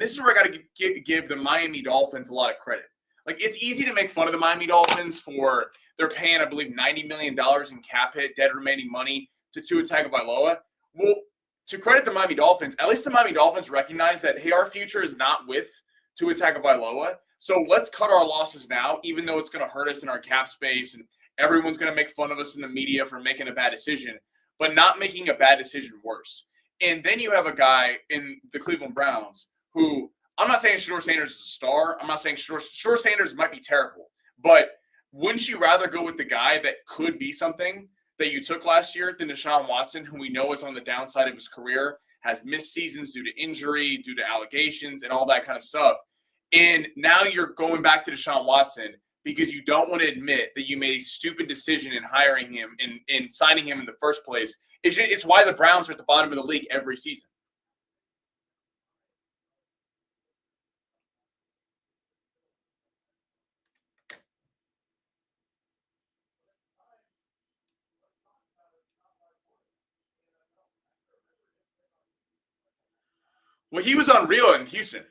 and this is where I got to give the Miami Dolphins a lot of credit. Like, it's easy to make fun of the Miami Dolphins for they're paying, I believe, $90 million in cap hit, dead remaining money to Tua Tagovailoa. Well, to credit the Miami Dolphins, at least the Miami Dolphins recognize that, hey, our future is not with Tua Tagovailoa. So let's cut our losses now, even though it's going to hurt us in our cap space, and everyone's going to make fun of us in the media for making a bad decision, but not making a bad decision worse. And then you have a guy in the Cleveland Browns who, I'm not saying Shedeur Sanders is a star. I'm not saying Shedeur Sanders might be terrible. But wouldn't you rather go with the guy that could be something that you took last year than Deshaun Watson, who we know is on the downside of his career, has missed seasons due to injury, due to allegations, and all that kind of stuff. And now you're going back to Deshaun Watson because you don't want to admit that you made a stupid decision in hiring him and signing him in the first place. It's why the Browns are at the bottom of the league every season. Well, he was unreal in Houston.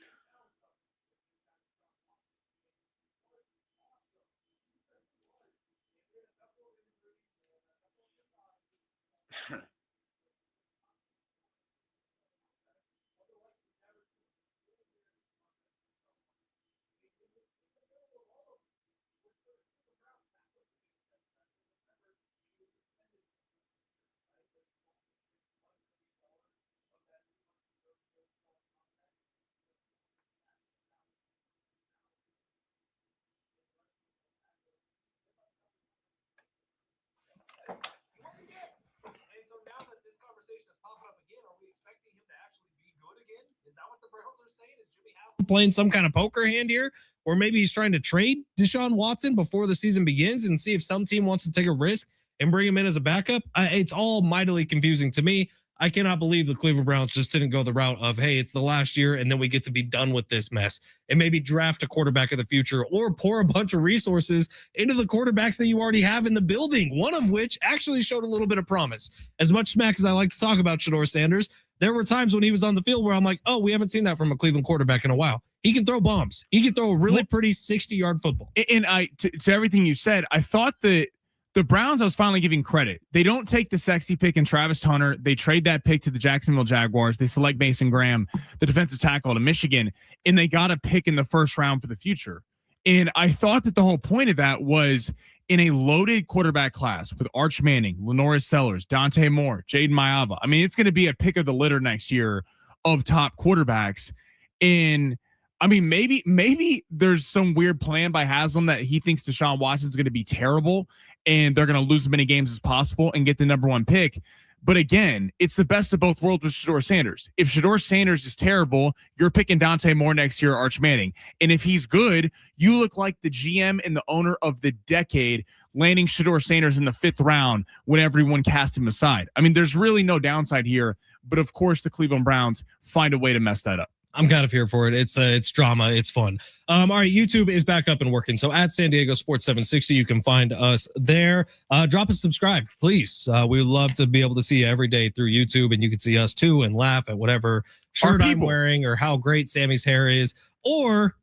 Playing some kind of poker hand here, or maybe he's trying to trade Deshaun Watson before the season begins and see if some team wants to take a risk and bring him in as a backup. It's all mightily confusing to me. I cannot believe the Cleveland Browns just didn't go the route of, hey, it's the last year and then we get to be done with this mess and maybe draft a quarterback of the future or pour a bunch of resources into the quarterbacks that you already have in the building, one of which actually showed a little bit of promise. As much smack as I like to talk about Shedeur Sanders, there were times when he was on the field where I'm like, oh, we haven't seen that from a Cleveland quarterback in a while. He can throw bombs. He can throw a really pretty 60-yard football. And to everything you said, I thought that the Browns, I was finally giving credit. They don't take the sexy pick in Travis Hunter. They trade that pick to the Jacksonville Jaguars. They select Mason Graham, the defensive tackle to Michigan, and they got a pick in the first round for the future. And I thought that the whole point of that was in a loaded quarterback class with Arch Manning, Lenoris Sellers, Dante Moore, Jaden Maiava. I mean, it's going to be a pick of the litter next year of top quarterbacks. And I mean, maybe there's some weird plan by Haslam that he thinks Deshaun Watson's going to be terrible and they're going to lose as many games as possible and get the number one pick. But again, it's the best of both worlds with Shedeur Sanders. If Shedeur Sanders is terrible, you're picking Dante Moore next year, Arch Manning. And if he's good, you look like the GM and the owner of the decade landing Shedeur Sanders in the 5th round when everyone cast him aside. I mean, there's really no downside here. But of course, the Cleveland Browns find a way to mess that up. I'm kind of here for it. It's drama. It's fun. All right. YouTube is back up and working. So at San Diego Sports 760, you can find us there. Drop a subscribe, please. We love to be able to see you every day through YouTube, and you can see us too and laugh at whatever shirt I'm wearing or how great Sammy's hair is, or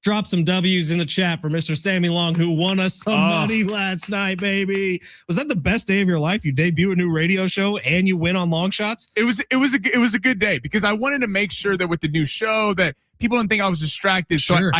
drop some W's in the chat for Mr. Sammy Long, who won us some money last night, baby. Was that the best day of your life? You debut a new radio show and you win on long shots? It was a good day because I wanted to make sure that with the new show that people didn't think I was distracted. Sure. So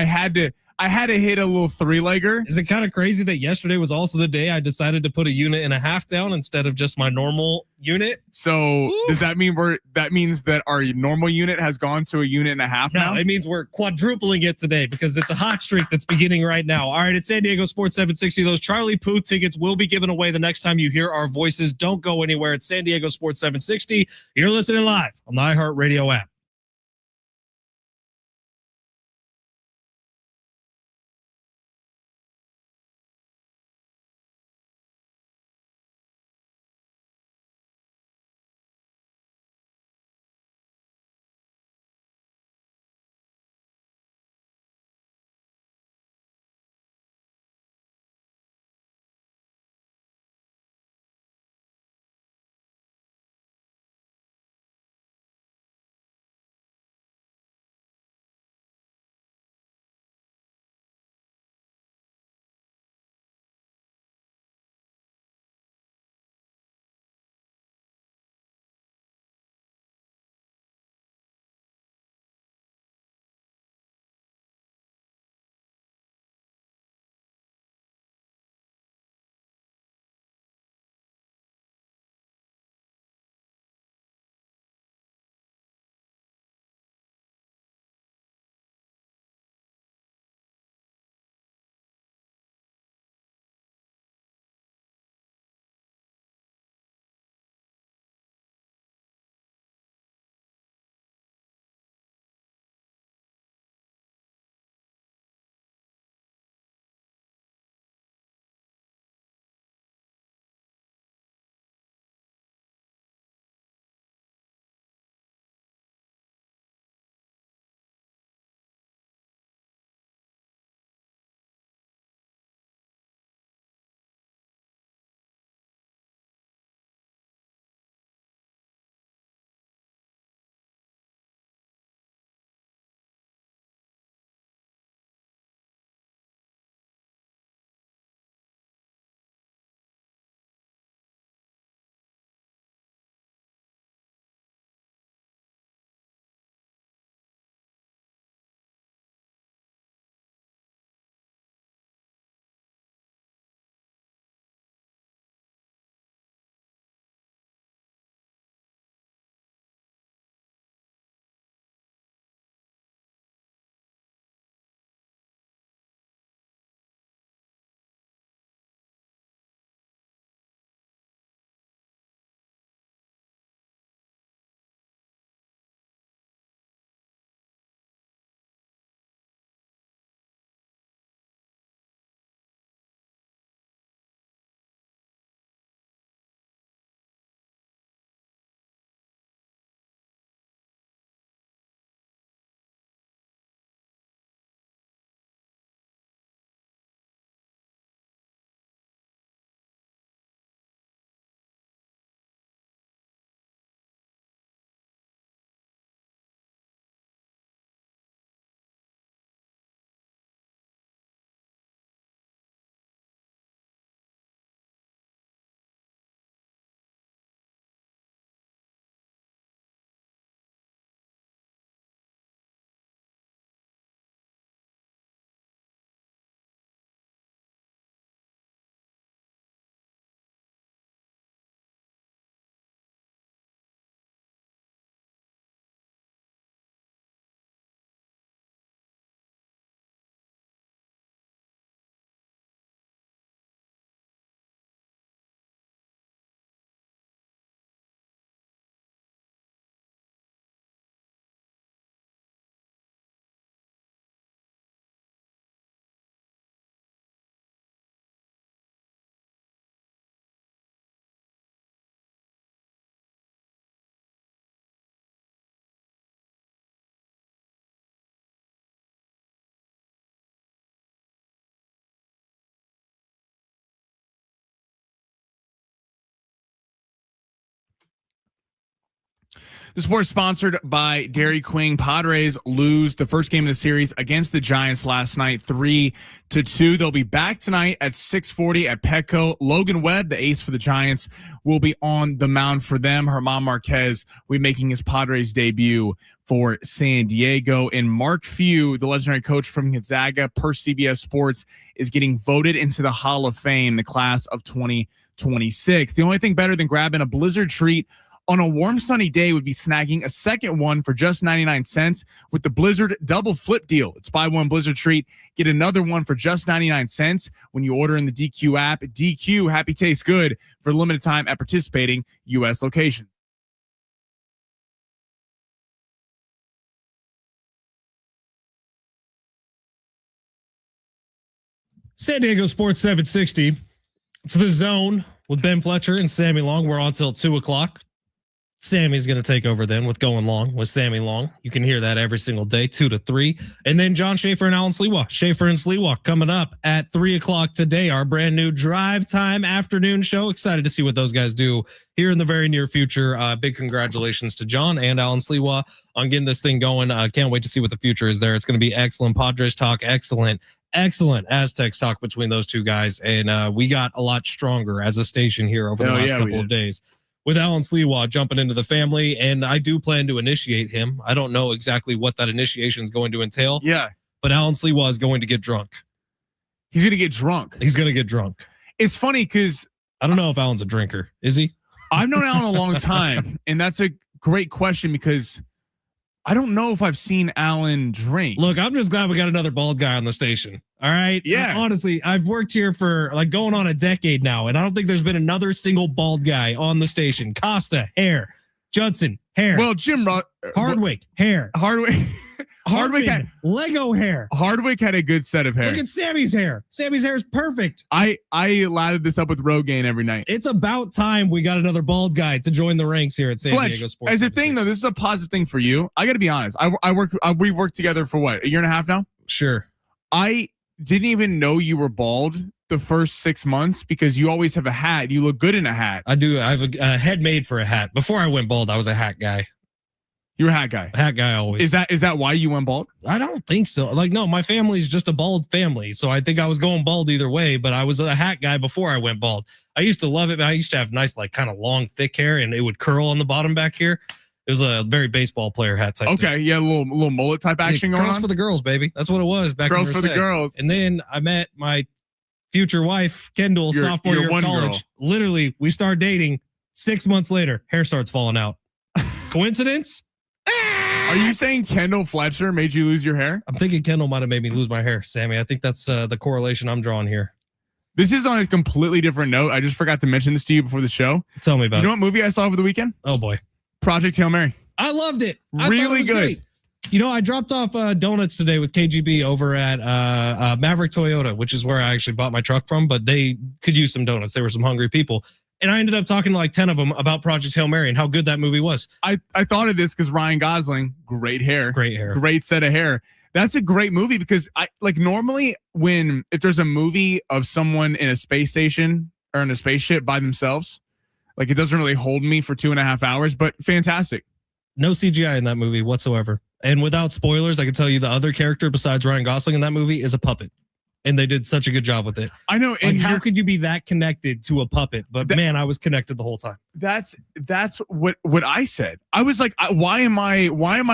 I had to hit a little 3-legger. Is it kind of crazy that yesterday was also the day I decided to put a unit and a half down instead of just my normal unit? So does that mean that means that our normal unit has gone to a unit and a half now? No, it means we're quadrupling it today because it's a hot streak that's beginning right now. All right, it's San Diego Sports 760. Those Charlie Puth tickets will be given away the next time you hear our voices. Don't go anywhere. It's San Diego Sports 760. You're listening live on the iHeartRadio app. The sport's sponsored by Dairy Queen. Padres lose the first game of the series against the Giants last night, 3-2. They'll be back tonight at 6:40 at Petco. Logan Webb, the ace for the Giants, will be on the mound for them. German Marquez will be making his Padres debut for San Diego. And Mark Few, the legendary coach from Gonzaga, per CBS Sports, is getting voted into the Hall of Fame, the class of 2026. The only thing better than grabbing a Blizzard treat on a warm, sunny day would be snagging a second one for just 99 cents with the Blizzard double flip deal. It's buy one Blizzard treat, get another one for just 99 cents when you order in the DQ app. DQ, happy tastes good, for limited time at participating U.S. locations. San Diego Sports 760. It's The Zone with Ben Fletcher and Sammy Long. We're on till 2 o'clock. Sammy's going to take over then with Going Long with Sammy Long. You can hear that every single day, 2 to 3. And then John Schaefer and Alan Sliwa. Schaefer and Sliwa coming up at 3 o'clock today. Our brand new drive time afternoon show. Excited to see what those guys do here in the very near future. Big congratulations to John and Alan Sliwa on getting this thing going. Can't wait to see what the future is there. It's going to be excellent Padres talk. Excellent Aztecs talk between those two guys. And we got a lot stronger as a station here over the last couple of days. With Alan Sliwa jumping into the family, and I do plan to initiate him. I don't know exactly what that initiation is going to entail. Yeah. But Alan Sliwa is going to get drunk. He's going to get drunk. He's going to get drunk. It's funny because I don't know if Alan's a drinker. Is he? I've known Alan a long time, and that's a great question because I don't know if I've seen Alan drink. Look, I'm just glad we got another bald guy on the station. All right. Yeah. Honestly, I've worked here for like going on a decade now, and I don't think there's been another single bald guy on the station. Costa, hair. Judson, hair. Well, Hardwick, hair. Hardwick had Lego hair. Hardwick had a good set of hair. Look at Sammy's hair. Sammy's hair is perfect. I lathered this up with Rogaine every night. It's about time we got another bald guy to join the ranks here at San Diego Sports. As a thing though, this is a positive thing for you. I got to be honest. We've worked together for what, a year and a half now? Sure. I didn't even know you were bald the first 6 months because you always have a hat. You look good in a hat. I do. I have a head made for a hat. Before I went bald, I was a hat guy. You're a hat guy. Hat guy always. Is that why you went bald? I don't think so. Like, no, my family's just a bald family. So I think I was going bald either way, but I was a hat guy before I went bald. I used to love it. I used to have nice, like kind of long, thick hair and it would curl on the bottom back here. It was a very baseball player hat type. Okay. Thing. Yeah. A little mullet type action going on. Girls for the girls, baby. That's what it was back Girls for the girls. And then I met my future wife, Kendall, sophomore year of college. Girl. Literally, we start dating. 6 months later, hair starts falling out. Coincidence? Are you saying Kendall Fletcher made you lose your hair? I'm thinking Kendall might have made me lose my hair, Sammy. I think that's the correlation I'm drawing here. This is on a completely different note. I just forgot to mention this to you before the show. Tell me about it. You know what movie I saw over the weekend? Oh, boy. Project Hail Mary. I loved it. Really good. Great. You know, I dropped off donuts today with KGB over at Maverick Toyota, which is where I actually bought my truck from, but they could use some donuts. There were some hungry people. And I ended up talking to like 10 of them about Project Hail Mary and how good that movie was. I thought of this because Ryan Gosling, great hair. Great set of hair. That's a great movie because I like normally if there's a movie of someone in a space station or in a spaceship by themselves, like it doesn't really hold me for 2.5 hours, but fantastic. No CGI in that movie whatsoever. And without spoilers, I can tell you the other character besides Ryan Gosling in that movie is a puppet. And they did such a good job with it. I know. And like, how could you be that connected to a puppet? But man, I was connected the whole time. That's what I said. I was like, why am I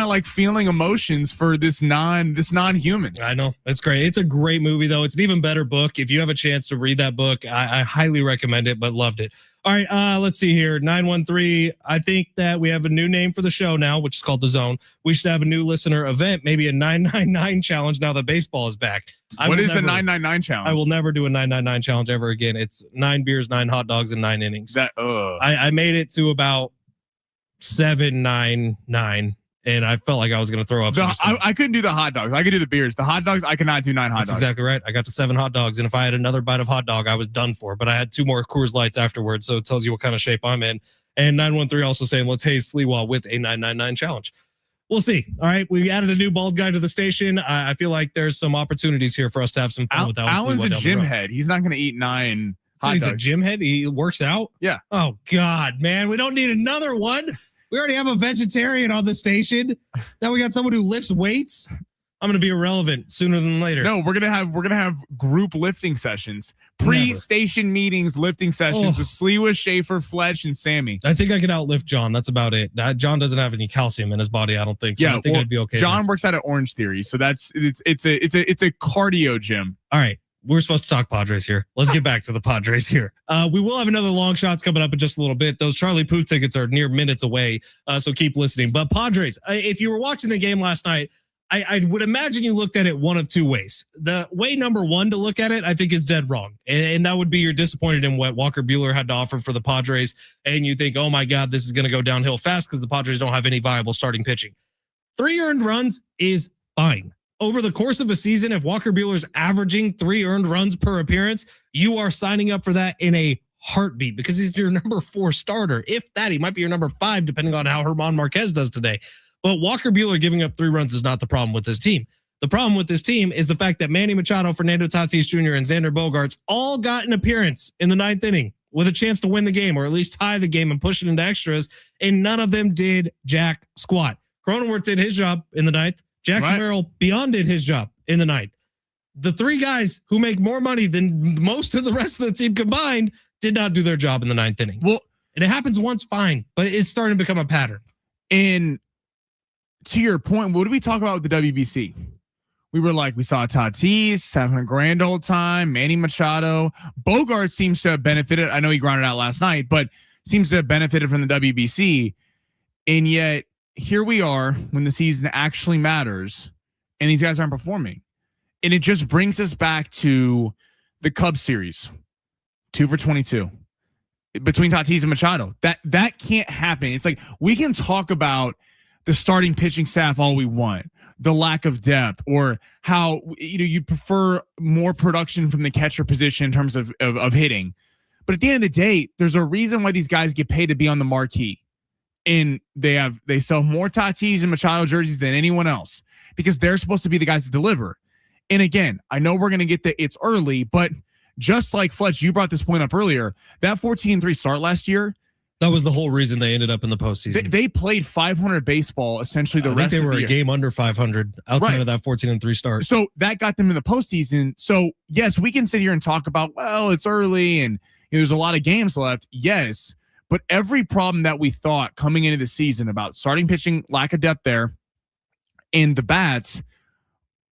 like feeling emotions for this non-human? I know. It's great. It's a great movie though. It's an even better book. If you have a chance to read that book, I highly recommend it, but loved it. All right, let's see here. 913. I think that we have a new name for the show now, which is called The Zone. We should have a new listener event, maybe a 999 challenge now that baseball is back. What is a 999 challenge? I will never do a 999 challenge ever again. It's 9 beers, 9 hot dogs, and 9 innings. I made it to about 799. And I felt like I was going to throw up. I couldn't do the hot dogs. I could do the beers. The hot dogs, I cannot do 9 hot dogs. That's exactly right. I got to 7 hot dogs. And if I had another bite of hot dog, I was done for. But I had 2 more Coors Lights afterwards. So it tells you what kind of shape I'm in. And 913 also saying, let's haze Sliwa with a 999 challenge. We'll see. All right. We added a new bald guy to the station. I feel like there's some opportunities here for us to have some fun with that. Alan's a gym head. He's not going to eat 9 hot dogs. He's a gym head. He works out. Yeah. Oh, God, man. We don't need another one. We already have a vegetarian on the station. Now we got someone who lifts weights. I'm going to be irrelevant sooner than later. No, we're gonna have group lifting sessions, pre-station meetings, lifting sessions with Sliwa, Schaefer, Fletch, and Sammy. I think I could outlift John. That's about it. John doesn't have any calcium in his body, I don't think. So Yeah, I think I'd be okay. John works out at Orange Theory, so it's a cardio gym. All right. We're supposed to talk Padres here. Let's get back to the Padres here. We will have another long shots coming up in just a little bit. Those Charlie Puth tickets are near minutes away, so keep listening. But Padres, if you were watching the game last night, I would imagine you looked at it one of two ways. The way number one to look at it, I think, is dead wrong. And that would be you're disappointed in what Walker Buehler had to offer for the Padres. And you think, oh my God, this is going to go downhill fast because the Padres don't have any viable starting pitching. 3 earned runs is fine. Over the course of a season, if Walker Buehler's averaging 3 earned runs per appearance, you are signing up for that in a heartbeat because he's your number 4 starter. If that, he might be your number 5, depending on how German Marquez does today. But Walker Buehler giving up 3 runs is not the problem with this team. The problem with this team is the fact that Manny Machado, Fernando Tatis Jr., and Xander Bogaerts all got an appearance in the 9th inning with a chance to win the game or at least tie the game and push it into extras, and none of them did jack squat. Cronenworth did his job in the 9th. Jackson Merrill beyond did his job in the 9th. The 3 guys who make more money than most of the rest of the team combined did not do their job in the 9th inning. Well, and it happens once, fine, but it's starting to become a pattern. And to your point, what did we talk about with the WBC? We were like, we saw Tatis having a grand old time, Manny Machado. Bogart seems to have benefited. I know he grounded out last night, but seems to have benefited from the WBC. And yet, here we are when the season actually matters, and these guys aren't performing. And it just brings us back to the Cubs series, 2 for 22 between Tatis and Machado. That can't happen. It's like we can talk about the starting pitching staff all we want, the lack of depth, or how you prefer more production from the catcher position in terms of hitting. But at the end of the day, there's a reason why these guys get paid to be on the marquee. And they sell more Tatis and Machado jerseys than anyone else because they're supposed to be the guys to deliver. And again, I know we're going to get it's early, but just like Fletch, you brought this point up earlier, that 14-3 start last year, that was the whole reason they ended up in the postseason. They played 500 baseball essentially the rest of the year. They were a game under 500 outside of that 14-3 start. So that got them in the postseason. So yes, we can sit here and talk about, well, it's early and there's a lot of games left. Yes. But every problem that we thought coming into the season about starting pitching, lack of depth there, and the bats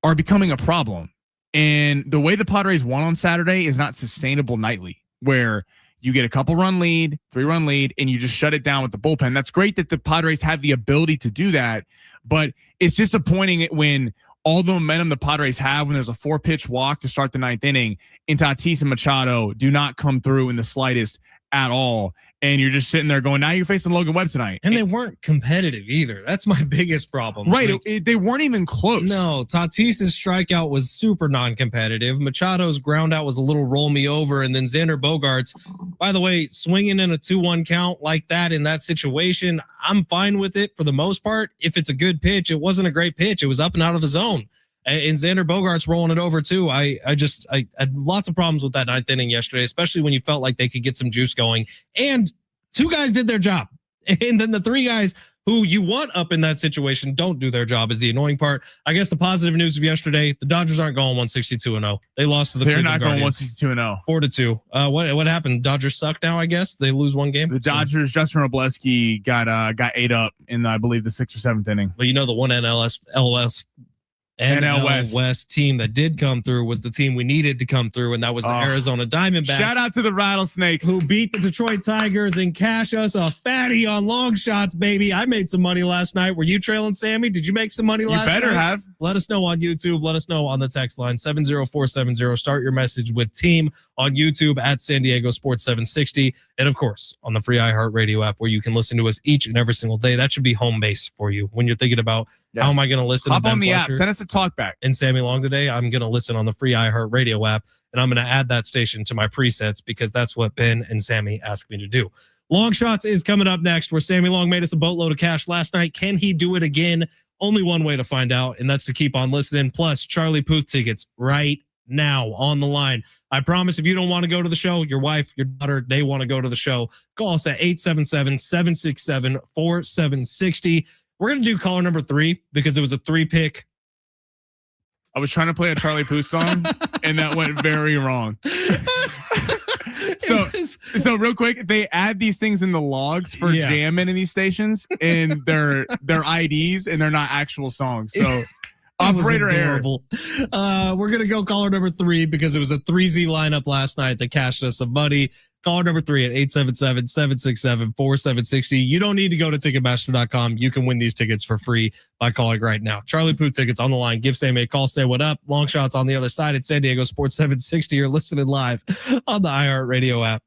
are becoming a problem. And the way the Padres won on Saturday is not sustainable nightly, where you get a 3-run lead, and you just shut it down with the bullpen. That's great that the Padres have the ability to do that, but it's disappointing when all the momentum the Padres have when there's a 4-pitch walk to start the 9th inning and Tatis and Machado do not come through in the slightest at all. And you're just sitting there going, now you're facing Logan Webb tonight. And they weren't competitive either. That's my biggest problem. Right. They weren't even close. No, Tatis's strikeout was super non-competitive. Machado's ground out was a little roll me over. And then Xander Bogaerts, by the way, swinging in a 2-1 count like that in that situation, I'm fine with it for the most part. If it's a good pitch, it wasn't a great pitch. It was up and out of the zone. And Xander Bogaerts rolling it over too. I had lots of problems with that 9th inning yesterday, especially when you felt like they could get some juice going. And 2 guys did their job. And then the 3 guys who you want up in that situation don't do their job is the annoying part. I guess the positive news of yesterday, the Dodgers aren't going 162-0. They lost to the They're Cleveland not going Guardians. 162-0. 4-2. What happened? Dodgers suck now, I guess. They lose 1 game. The Dodgers, Justin Robleski got ate up in, I believe, the 6th or 7th inning. But the one NL West team that did come through was the team we needed to come through, and that was the Arizona Diamondbacks. Shout out to the Rattlesnakes who beat the Detroit Tigers and cash us a fatty on long shots, baby. I made some money last night. Were you trailing Sammy? Did you make some money last night? You better have. Let us know on YouTube. Let us know on the text line 70470. Start your message with team on YouTube at San Diego Sports 760. And of course, on the free iHeartRadio app where you can listen to us each and every single day. That should be home base for you when you're thinking about how am I going to listen Hop to Ben on the Fletcher app. Send us a talk back. and Sammy Long today. I'm going to listen on the free iHeartRadio app, and I'm going to add that station to my presets because that's what Ben and Sammy asked me to do. Long Shots is coming up next, where Sammy Long made us a boatload of cash last night. Can he do it again? Only one way to find out, and that's to keep on listening. Plus, Charlie Puth tickets right now on the line. I promise if you don't want to go to the show, your wife, your daughter, they want to go to the show. Call us at 877-767-4760. We're going to do caller number 3 because it was a 3-pick. I was trying to play a Charlie Puth song and that went very wrong. So real quick, they add these things in the logs for jamming in these stations and they're IDs and they're not actual songs. So operator error. We're going to go caller number 3 because it was a 3Z lineup last night that cashed us some money. Caller number 3 at 877-767-4760. You don't need to go to Ticketmaster.com. You can win these tickets for free by calling right now. Charlie Puth tickets on the line. Give Sammy a call. Say what up. Long shots on the other side at San Diego Sports 760. You're listening live on the iHeartRadio app.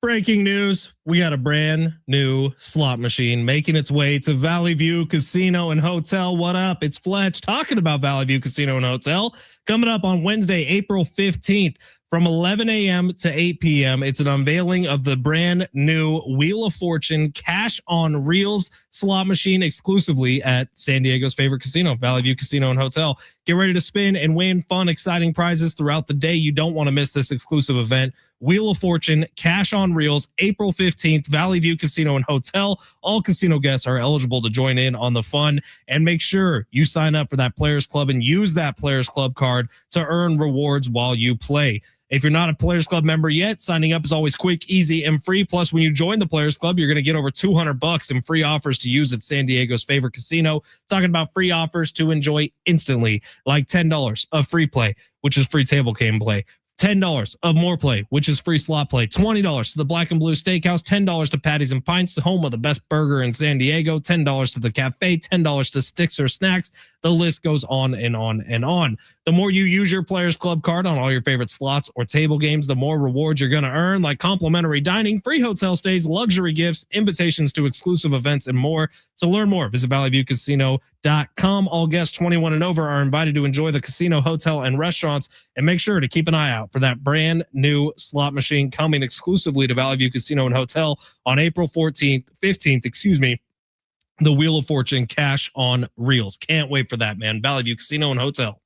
Breaking news. We got a brand new slot machine making its way to Valley View Casino and Hotel. What up? It's Fletch talking about Valley View Casino and Hotel coming up on Wednesday, April 15th from 11 a.m. to 8 p.m. It's an unveiling of the brand new Wheel of Fortune cash on reels slot machine exclusively at San Diego's favorite casino, Valley View Casino and Hotel. Get ready to spin and win fun, exciting prizes throughout the day. You don't want to miss this exclusive event. Wheel of Fortune, cash on reels, April 15th, Valley View Casino and Hotel. All casino guests are eligible to join in on the fun, and make sure you sign up for that Players Club and use that Players Club card to earn rewards while you play. If you're not a Players Club member yet, signing up is always quick, easy, and free. Plus, when you join the Players Club, you're going to get over $200 in free offers to use at San Diego's favorite casino. Talking about free offers to enjoy instantly, like $10 of free play, which is free table game play. $10 of more play, which is free slot play. $20 to the Black and Blue Steakhouse. $10 to Patties and Pints, the home of the best burger in San Diego. $10 to the cafe. $10 to Sticks or Snacks. The list goes on and on and on. The more you use your Players Club card on all your favorite slots or table games, the more rewards you're going to earn, like complimentary dining, free hotel stays, luxury gifts, invitations to exclusive events, and more. To learn more, visit valleyviewcasino.com. All guests 21 and over are invited to enjoy the casino, hotel, and restaurants. And make sure to keep an eye out for that brand new slot machine coming exclusively to Valley View Casino and Hotel on April 15th, the Wheel of Fortune cash on reels. Can't wait for that, man. Valley View Casino and Hotel.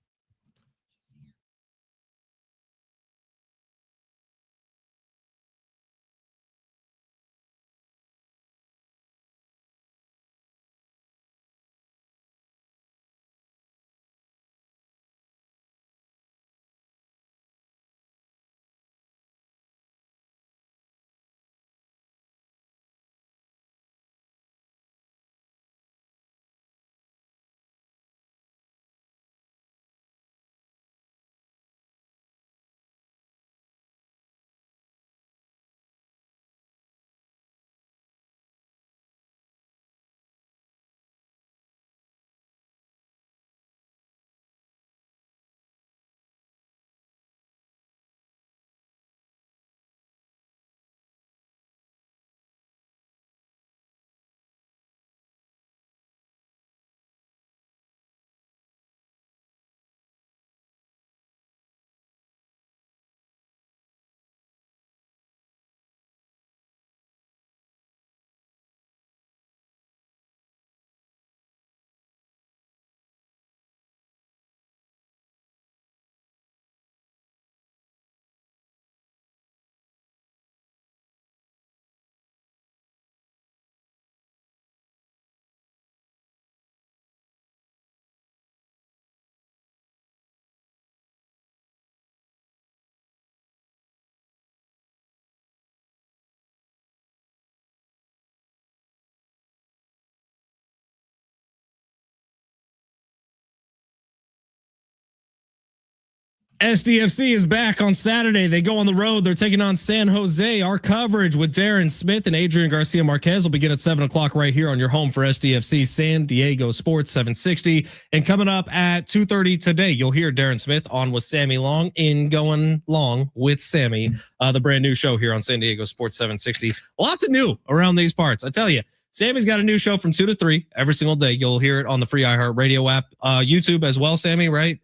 SDFC is back on Saturday. They go on the road. They're taking on San Jose. Our coverage with Darren Smith and Adrian Garcia Marquez will begin at 7 o'clock right here on your home for SDFC San Diego Sports 760. And coming up at 2:30 today, you'll hear Darren Smith on with Sammy Long in Going Long with Sammy, the brand new show here on San Diego Sports 760. Lots of new around these parts. I tell you, Sammy's got a new show from 2 to 3 every single day. You'll hear it on the free iHeartRadio app, YouTube as well, Sammy, right?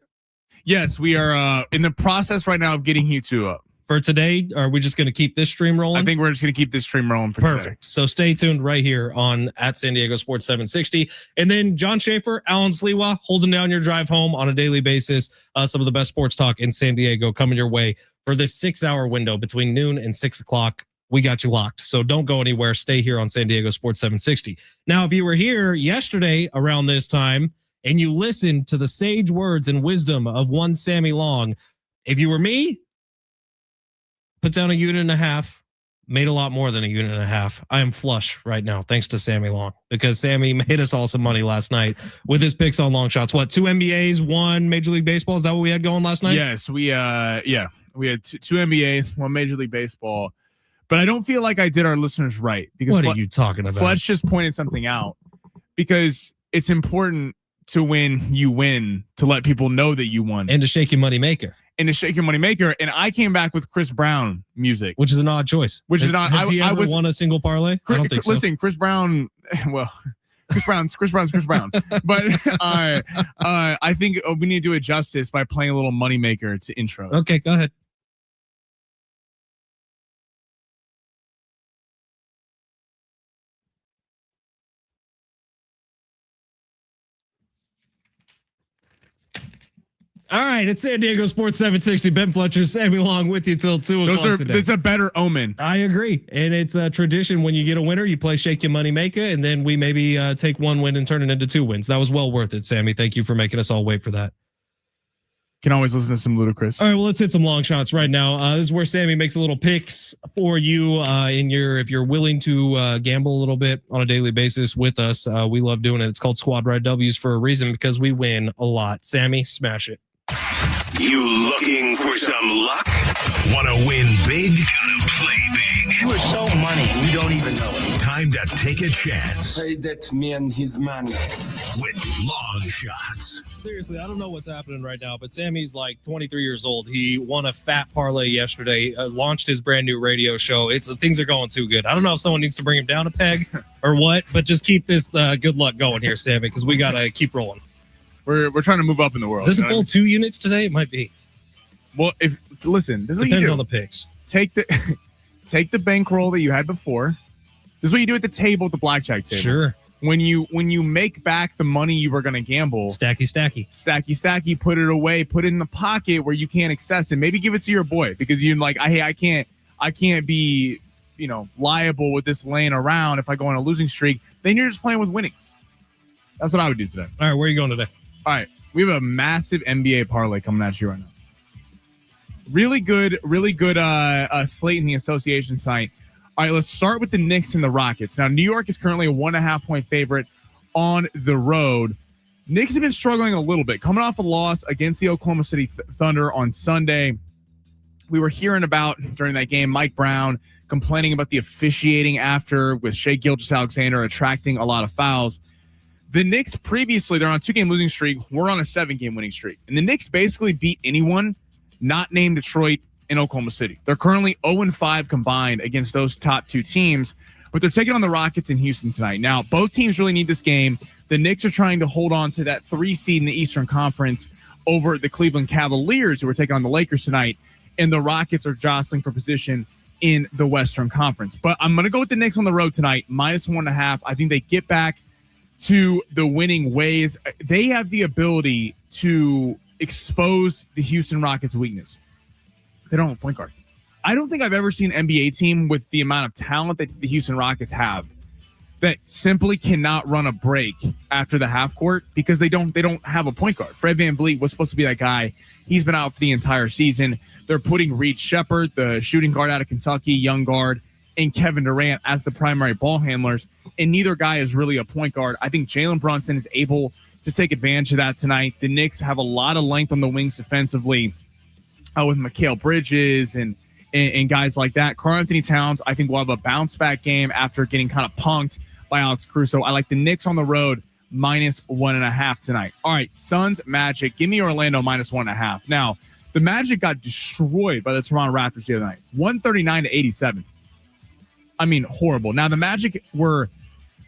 Yes, we are in the process right now of getting YouTube up. For today, are we just going to keep this stream rolling? I think we're just going to keep this stream rolling for Perfect. today. So stay tuned right here on at San Diego Sports 760. And then John Schaefer, Alan Sliwa, holding down your drive home on a daily basis. Some of the best sports talk in San Diego coming your way for this 6-hour window between noon and 6 o'clock. We got you locked. So don't go anywhere. Stay here on San Diego Sports 760. Now, if you were here yesterday around this time, and you listen to the sage words and wisdom of one Sammy Long, if you were me, put down a unit and a half, made a lot more than a unit and a half. I am flush right now, thanks to Sammy Long, because Sammy made us all some money last night with his picks on long shots. What, 2 NBAs, 1 Major League Baseball? Is that what we had going last night? Yes, we had two NBAs, 1 Major League Baseball. But I don't feel like I did our listeners right, because what are you talking about? Fletch just pointed something out, because it's important to you win, to let people know that you won, and to shake your money maker, and I came back with Chris Brown music, which is an odd choice. Has he ever won a single parlay? I don't think so. Listen, Chris Brown. Well, Chris Brown. But I think we need to do it justice by playing a little moneymaker to intro. Okay, go ahead. All right, it's San Diego Sports 760. Ben Fletcher, Sammy Long with you till 2 o'clock today. It's a better omen. I agree. And it's a tradition when you get a winner, you play Shake Your Money Maker, and then we maybe take 1 win and turn it into 2 wins. That was well worth it, Sammy. Thank you for making us all wait for that. Can always listen to some Ludacris. All right, well, let's hit some long shots right now. This is where Sammy makes a little picks for you if you're willing to gamble a little bit on a daily basis with us. We love doing it. It's called Squad Ride W's for a reason, because we win a lot. Sammy, smash it. You looking for some luck? Want to win big? Gotta play big. You are so money, you don't even know it. Time to take a chance Pay that man his money. with long shots. Seriously, I don't know what's happening right now, but Sammy's like 23 years old. He won a fat parlay yesterday, launched his brand new radio show. Things are going too good. I don't know if someone needs to bring him down a peg or what, but just keep this good luck going here, Sammy, because we got to keep rolling. We're trying to move up in the world. Is this a full 2 units today? It might be. Well, listen, this is what you Depends do. on the picks. Take the bankroll that you had before. This is what you do at the table, at the blackjack table. Sure. When you make back the money you were going to gamble, Stacky. put it away, put it in the pocket where you can't access it. Maybe give it to your boy, because you're like, hey, I can't be, liable with this laying around if I go on a losing streak. Then you're just playing with winnings. That's what I would do today. All right, where are you going today? All right, we have a massive NBA parlay coming at you right now. Really good slate in the association site. All right, let's start with the Knicks and the Rockets. Now, New York is currently a 1.5 point favorite on the road. Knicks have been struggling a little bit, coming off a loss against the Oklahoma City Thunder on Sunday. We were hearing about, during that game, Mike Brown complaining about the officiating after, with Shai Gilgeous-Alexander attracting a lot of fouls. The Knicks previously, they're on a 2-game losing streak. We're on a 7-game winning streak. And the Knicks basically beat anyone not named Detroit and Oklahoma City. They're currently 0-5 combined against those top 2 teams, but they're taking on the Rockets in Houston tonight. Now, both teams really need this game. The Knicks are trying to hold on to that 3 seed in the Eastern Conference over the Cleveland Cavaliers, who are taking on the Lakers tonight, and the Rockets are jostling for position in the Western Conference. But I'm going to go with the Knicks on the road tonight, -1.5. I think they get back to the winning ways. They have the ability to expose the Houston Rockets' weakness. They don't have a point guard. I don't think I've ever seen an NBA team with the amount of talent that the Houston Rockets have that simply cannot run a break after the half court, because they don't have a point guard. Fred VanVleet was supposed to be that guy. He's been out for the entire season. They're putting Reed Shepherd, the shooting guard out of Kentucky, young guard, and Kevin Durant as the primary ball handlers, and neither guy is really a point guard. I think Jalen Brunson is able to take advantage of that tonight. The Knicks have a lot of length on the wings defensively. with Mikal Bridges and guys like that. Karl Anthony Towns, I think, will have a bounce back game after getting kind of punked by Alex Caruso. I like the Knicks on the road -1.5 tonight. All right, Suns Magic. Give me Orlando -1.5. Now, the Magic got destroyed by the Toronto Raptors the other night, 139-87. I mean, horrible. Now, the Magic were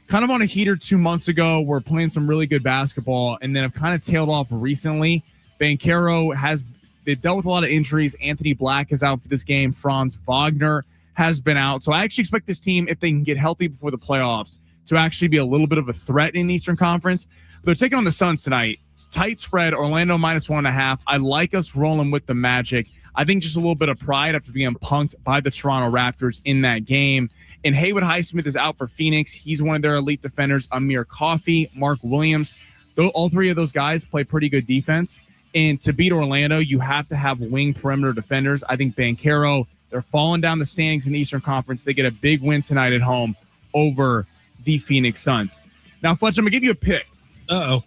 kind of on a heater 2 months ago. We're playing some really good basketball, and then have kind of tailed off recently. Banchero they dealt with a lot of injuries. Anthony Black is out for this game. Franz Wagner has been out. So I actually expect this team, if they can get healthy before the playoffs, to actually be a little bit of a threat in the Eastern Conference. They're taking on the Suns tonight. It's tight spread, Orlando -1.5. I like us rolling with the Magic. I think just a little bit of pride after being punked by the Toronto Raptors in that game. And Haywood Highsmith is out for Phoenix. He's one of their elite defenders. Amir Coffey, Mark Williams. All three of those guys play pretty good defense. And to beat Orlando, you have to have wing perimeter defenders. I think Banchero, they're falling down the standings in the Eastern Conference. They get a big win tonight at home over the Phoenix Suns. Now, Fletch, I'm going to give you a pick. Uh-oh.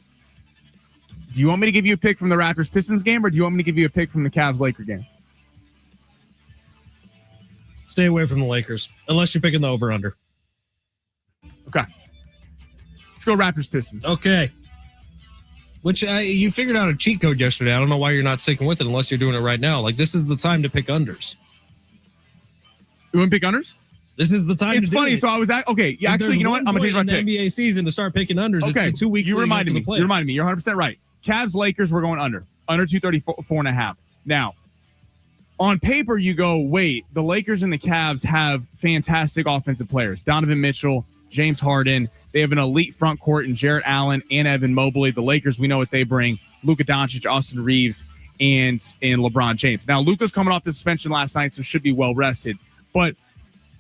Do you want me to give you a pick from the Raptors-Pistons game, or do you want me to give you a pick from the Cavs-Laker game? Stay away from the Lakers, unless you're picking the over-under. Okay. Let's go Raptors-Pistons. Okay. Which you figured out a cheat code yesterday. I don't know why you're not sticking with it unless you're doing it right now. Like, this is the time to pick unders. You want to pick unders? This is the time It's to funny. do it. So I was at, okay. Yeah, actually, you know what? I'm going to change my pick. The NBA season to start picking unders. Okay. It's 2 weeks. You reminded me. You reminded me. You're 100% right. Cavs, Lakers, we're going under 234.5. Now, on paper, you go, wait, the Lakers and the Cavs have fantastic offensive players. Donovan Mitchell, James Harden. They have an elite front court in Jarrett Allen and Evan Mobley. The Lakers, we know what they bring. Luka Doncic, Austin Reeves, and LeBron James. Now, Luka's coming off the suspension last night, so should be well rested. But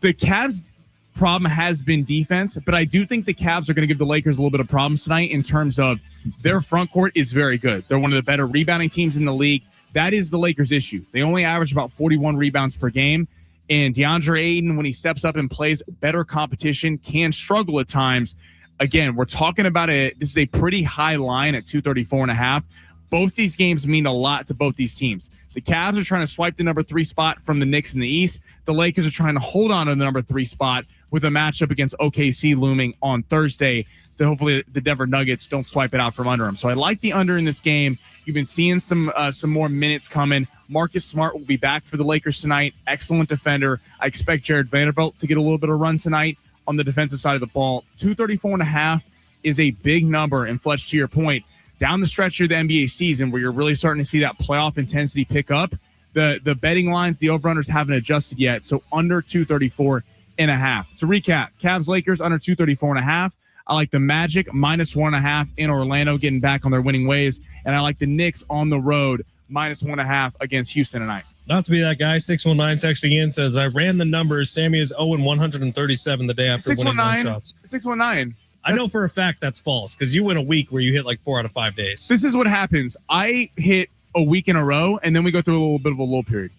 the Cavs' problem has been defense, but I do think the Cavs are going to give the Lakers a little bit of problems tonight in terms of their front court is very good. They're one of the better rebounding teams in the league. That is the Lakers' issue. They only average about 41 rebounds per game. And DeAndre Ayton, when he steps up and plays better competition, can struggle at times. Again, we're talking about this is a pretty high line at 234.5. Both these games mean a lot to both these teams. The Cavs are trying to swipe the number 3 spot from the Knicks in the East. The Lakers are trying to hold on to the number 3 spot with a matchup against OKC looming on Thursday. Hopefully the Denver Nuggets don't swipe it out from under them. So I like the under in this game. You've been seeing some more minutes coming. Marcus Smart will be back for the Lakers tonight. Excellent defender. I expect Jared Vanderbilt to get a little bit of run tonight on the defensive side of the ball. 234.5 is a big number. And Fletch, to your point, down the stretch of the NBA season where you're really starting to see that playoff intensity pick up, the betting lines, the over-unders haven't adjusted yet. So under 234.5. To recap, Cavs, Lakers under 234.5. I like the Magic -1.5 in Orlando getting back on their winning ways. And I like the Knicks on the road -1.5 against Houston tonight. Not to be that guy, 619 texting in says, I ran the numbers. Sammy is 0-137 the day after winning long shots. 619. I know for a fact that's false because you win a week where you hit like 4 out of 5 days. This is what happens. I hit a week in a row, and then we go through a little bit of a lull period.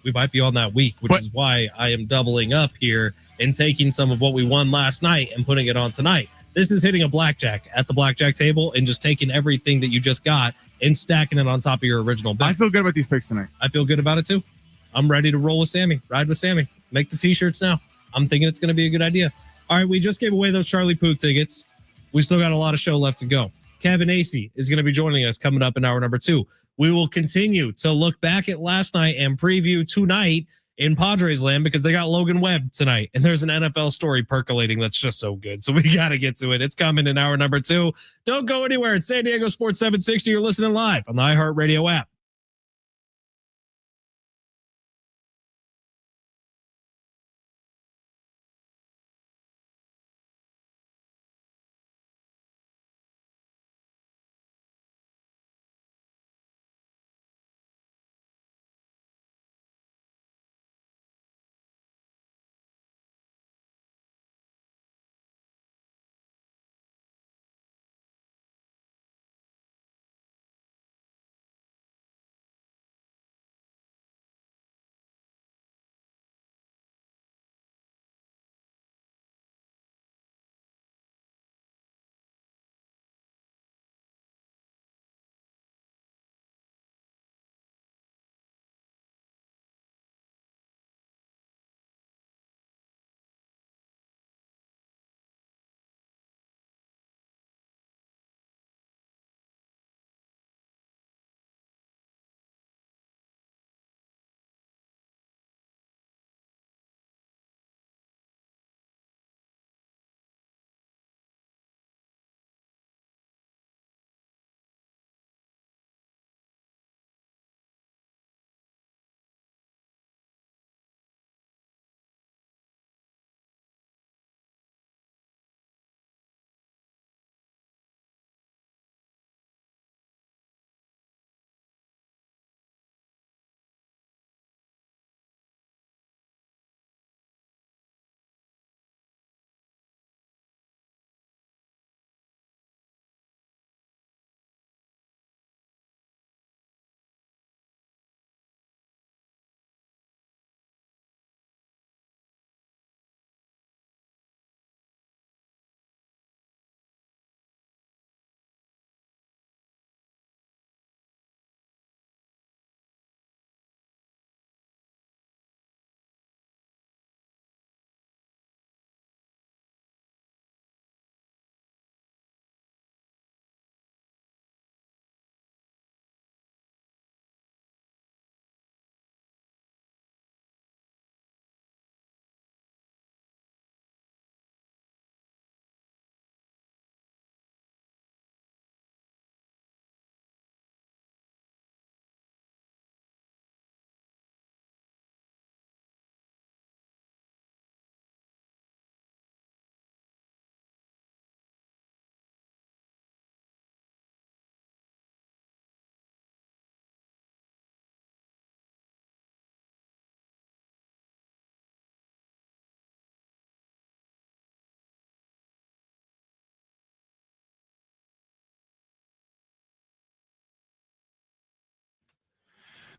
We might be on that week, which is why I am doubling up here and taking some of what we won last night and putting it on tonight. This is hitting a blackjack at the blackjack table and just taking everything that you just got and stacking it on top of your original bet. I feel good about these picks tonight. I feel good about it too. I'm ready to roll with Sammy, ride with Sammy, make the t-shirts now. I'm thinking it's going to be a good idea. All right, we just gave away those Charlie Puth tickets. We still got a lot of show left to go. Kevin Acee is going to be joining us coming up in hour number 2. We will continue to look back at last night and preview tonight in Padres land because they got Logan Webb tonight. And there's an NFL story percolating that's just so good. So we got to get to it. It's coming in hour number 2. Don't go anywhere. It's San Diego Sports 760. You're listening live on the iHeartRadio app.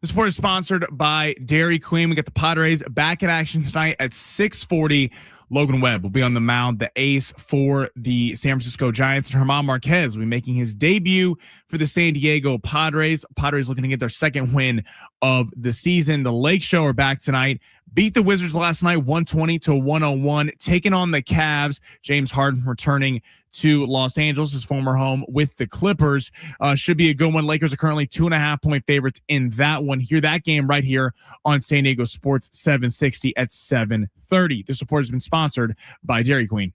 The sport is sponsored by Dairy Queen. We got the Padres back in action tonight at 6:40. Logan Webb will be on the mound, the ace for the San Francisco Giants. And Germán Marquez will be making his debut for the San Diego Padres. Padres looking to get their second win of the season. The Lake Show are back tonight. Beat the Wizards last night, 120-101. Taking on the Cavs. James Harden returning to Los Angeles, his former home with the Clippers. Should be a good one. Lakers are currently 2.5-point favorites in that one. Hear that game right here on San Diego Sports 760 at 7:30. The support has been sponsored by Dairy Queen.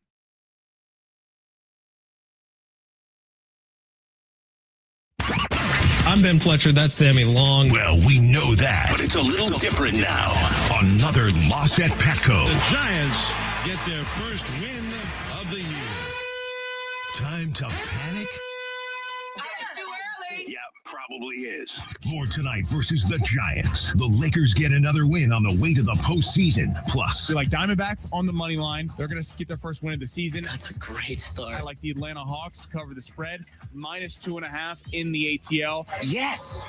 I'm Ben Fletcher. That's Sammy Long. Well, we know that, but it's a little different now. Another loss at Petco. The Giants get their first win of the year. Time to panic? Yeah, probably is. More tonight versus the Giants. The Lakers get another win on the way to the postseason. Plus, Like Diamondbacks on the money line. They're going to get their first win of the season. That's a great start. I like the Atlanta Hawks to cover the spread. -2.5 in the ATL. Yes.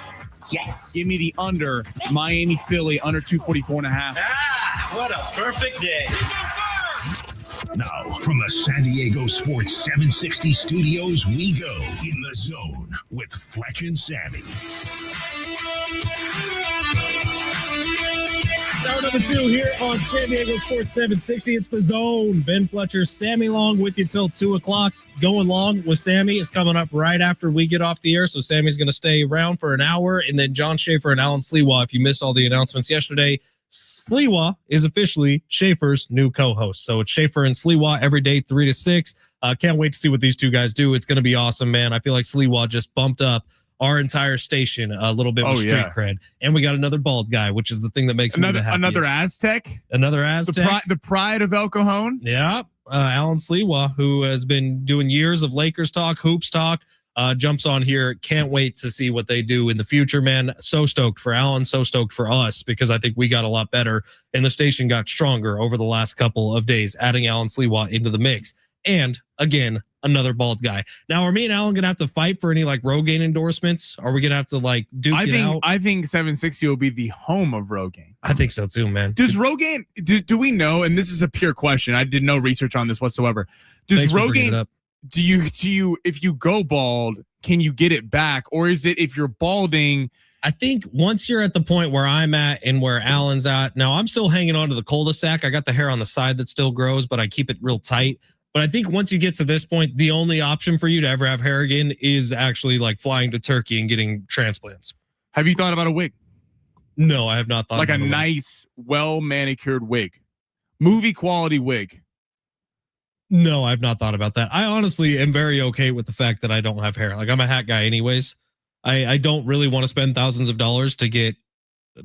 Yes. Give me the under. Miami, Philly, under 244.5. What a perfect day. now from the San Diego Sports 760 studios, we go in the zone with Fletch and Sammy. Hour number 2 here on San Diego Sports 760. It's the zone. Ben Fletcher, Sammy Long with you till 2 o'clock. Going long with Sammy is coming up right after we get off the air. So Sammy's going to stay around for an hour. And then John Schaefer and Alan Sliwa, if you missed all the announcements yesterday, Sliwa is officially Schaefer's new co-host. So it's Schaefer and Sliwa every day, 3 to 6. Can't wait to see what these two guys do. It's going to be awesome, man. I feel like Sliwa just bumped up our entire station a little bit with street cred. And we got another bald guy, which is the thing that makes me the happiest. Another Aztec? Another Aztec. The pride of El Cajon? Yeah. Alan Sliwa, who has been doing years of Lakers talk, hoops talk, jumps on here. Can't wait to see what they do in the future, man. So stoked for Alan, so stoked for us, because I think we got a lot better and the station got stronger over the last couple of days, adding Alan Sliwa into the mix. And again, another bald guy. Now, are me and Alan gonna have to fight for any like Rogaine endorsements? Are we gonna have to like duke it out? I think 760 will be the home of Rogaine. I think so too, man. Does Rogaine? Do we know? And this is a pure question. I did no research on this whatsoever. Does Rogaine? Do you if you go bald, can you get it back, or is it if you're balding? I think once you're at the point where I'm at and where Alan's at, now I'm still hanging on to the cul-de-sac. I got the hair on the side that still grows, but I keep it real tight. But I think once you get to this point, the only option for you to ever have hair again is actually like flying to Turkey and getting transplants. Have you thought about a wig? No, I have not thought like about a nice, well manicured wig, movie quality wig. No, I've not thought about that. I honestly am very okay with the fact that I don't have hair. Like I'm a hat guy anyways. I don't really want to spend thousands of dollars to get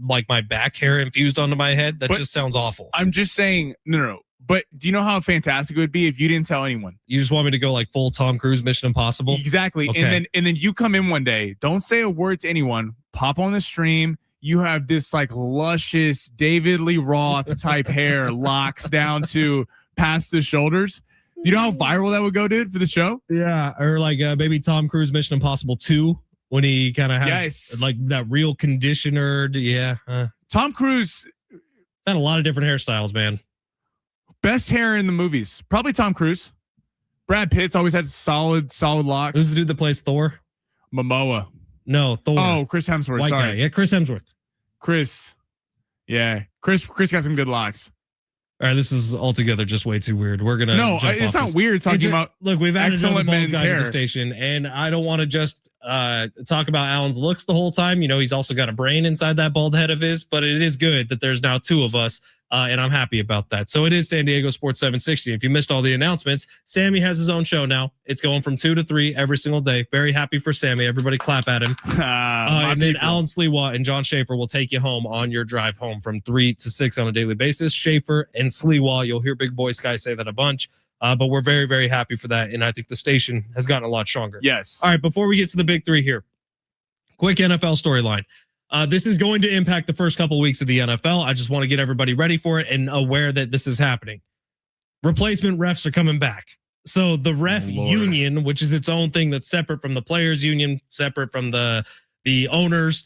like my back hair infused onto my head. That just sounds awful. I'm just saying, no. But do you know how fantastic it would be if you didn't tell anyone? You just want me to go like full Tom Cruise Mission Impossible? Exactly. Okay. And then you come in one day, don't say a word to anyone, pop on the stream. You have this like luscious David Lee Roth type hair, locks down to past the shoulders. Do you know how viral that would go, dude, for the show? Yeah. Or like maybe Tom Cruise Mission Impossible 2 when he kind of has like that real conditioner. Yeah. Tom Cruise had a lot of different hairstyles, man. Best hair in the movies, probably Tom Cruise. Brad Pitt's always had solid locks. Who's the dude that plays Thor? Momoa. No, Thor. Oh, Chris Hemsworth. White sorry. guy. Yeah, Chris Hemsworth. Chris. Yeah, Chris got some good locks. All right, this is altogether just way too weird. We're gonna it's not weird talking about. Look, we've added excellent another bald men's guy to hair the station, and I don't want to just talk about Alan's looks the whole time. You know, he's also got a brain inside that bald head of his, but it is good that there's now 2 of us. And I'm happy about that. So it is San Diego Sports 760. If you missed all the announcements, Sammy has his own show now. It's going from 2 to 3 every single day. Very happy for Sammy. Everybody clap at him. And then Alan Sliwa and John Schaefer will take you home on your drive home from 3 to 6 on a daily basis. Schaefer and Sliwa, you'll hear Big Voice guys say that a bunch. But we're very, very happy for that. And I think the station has gotten a lot stronger. Yes. All right, before we get to the big 3 here, quick NFL storyline. This is going to impact the first couple of weeks of the NFL. I just want to get everybody ready for it and aware that this is happening. Replacement refs are coming back. So the ref union, which is its own thing that's separate from the players union, separate from the owners,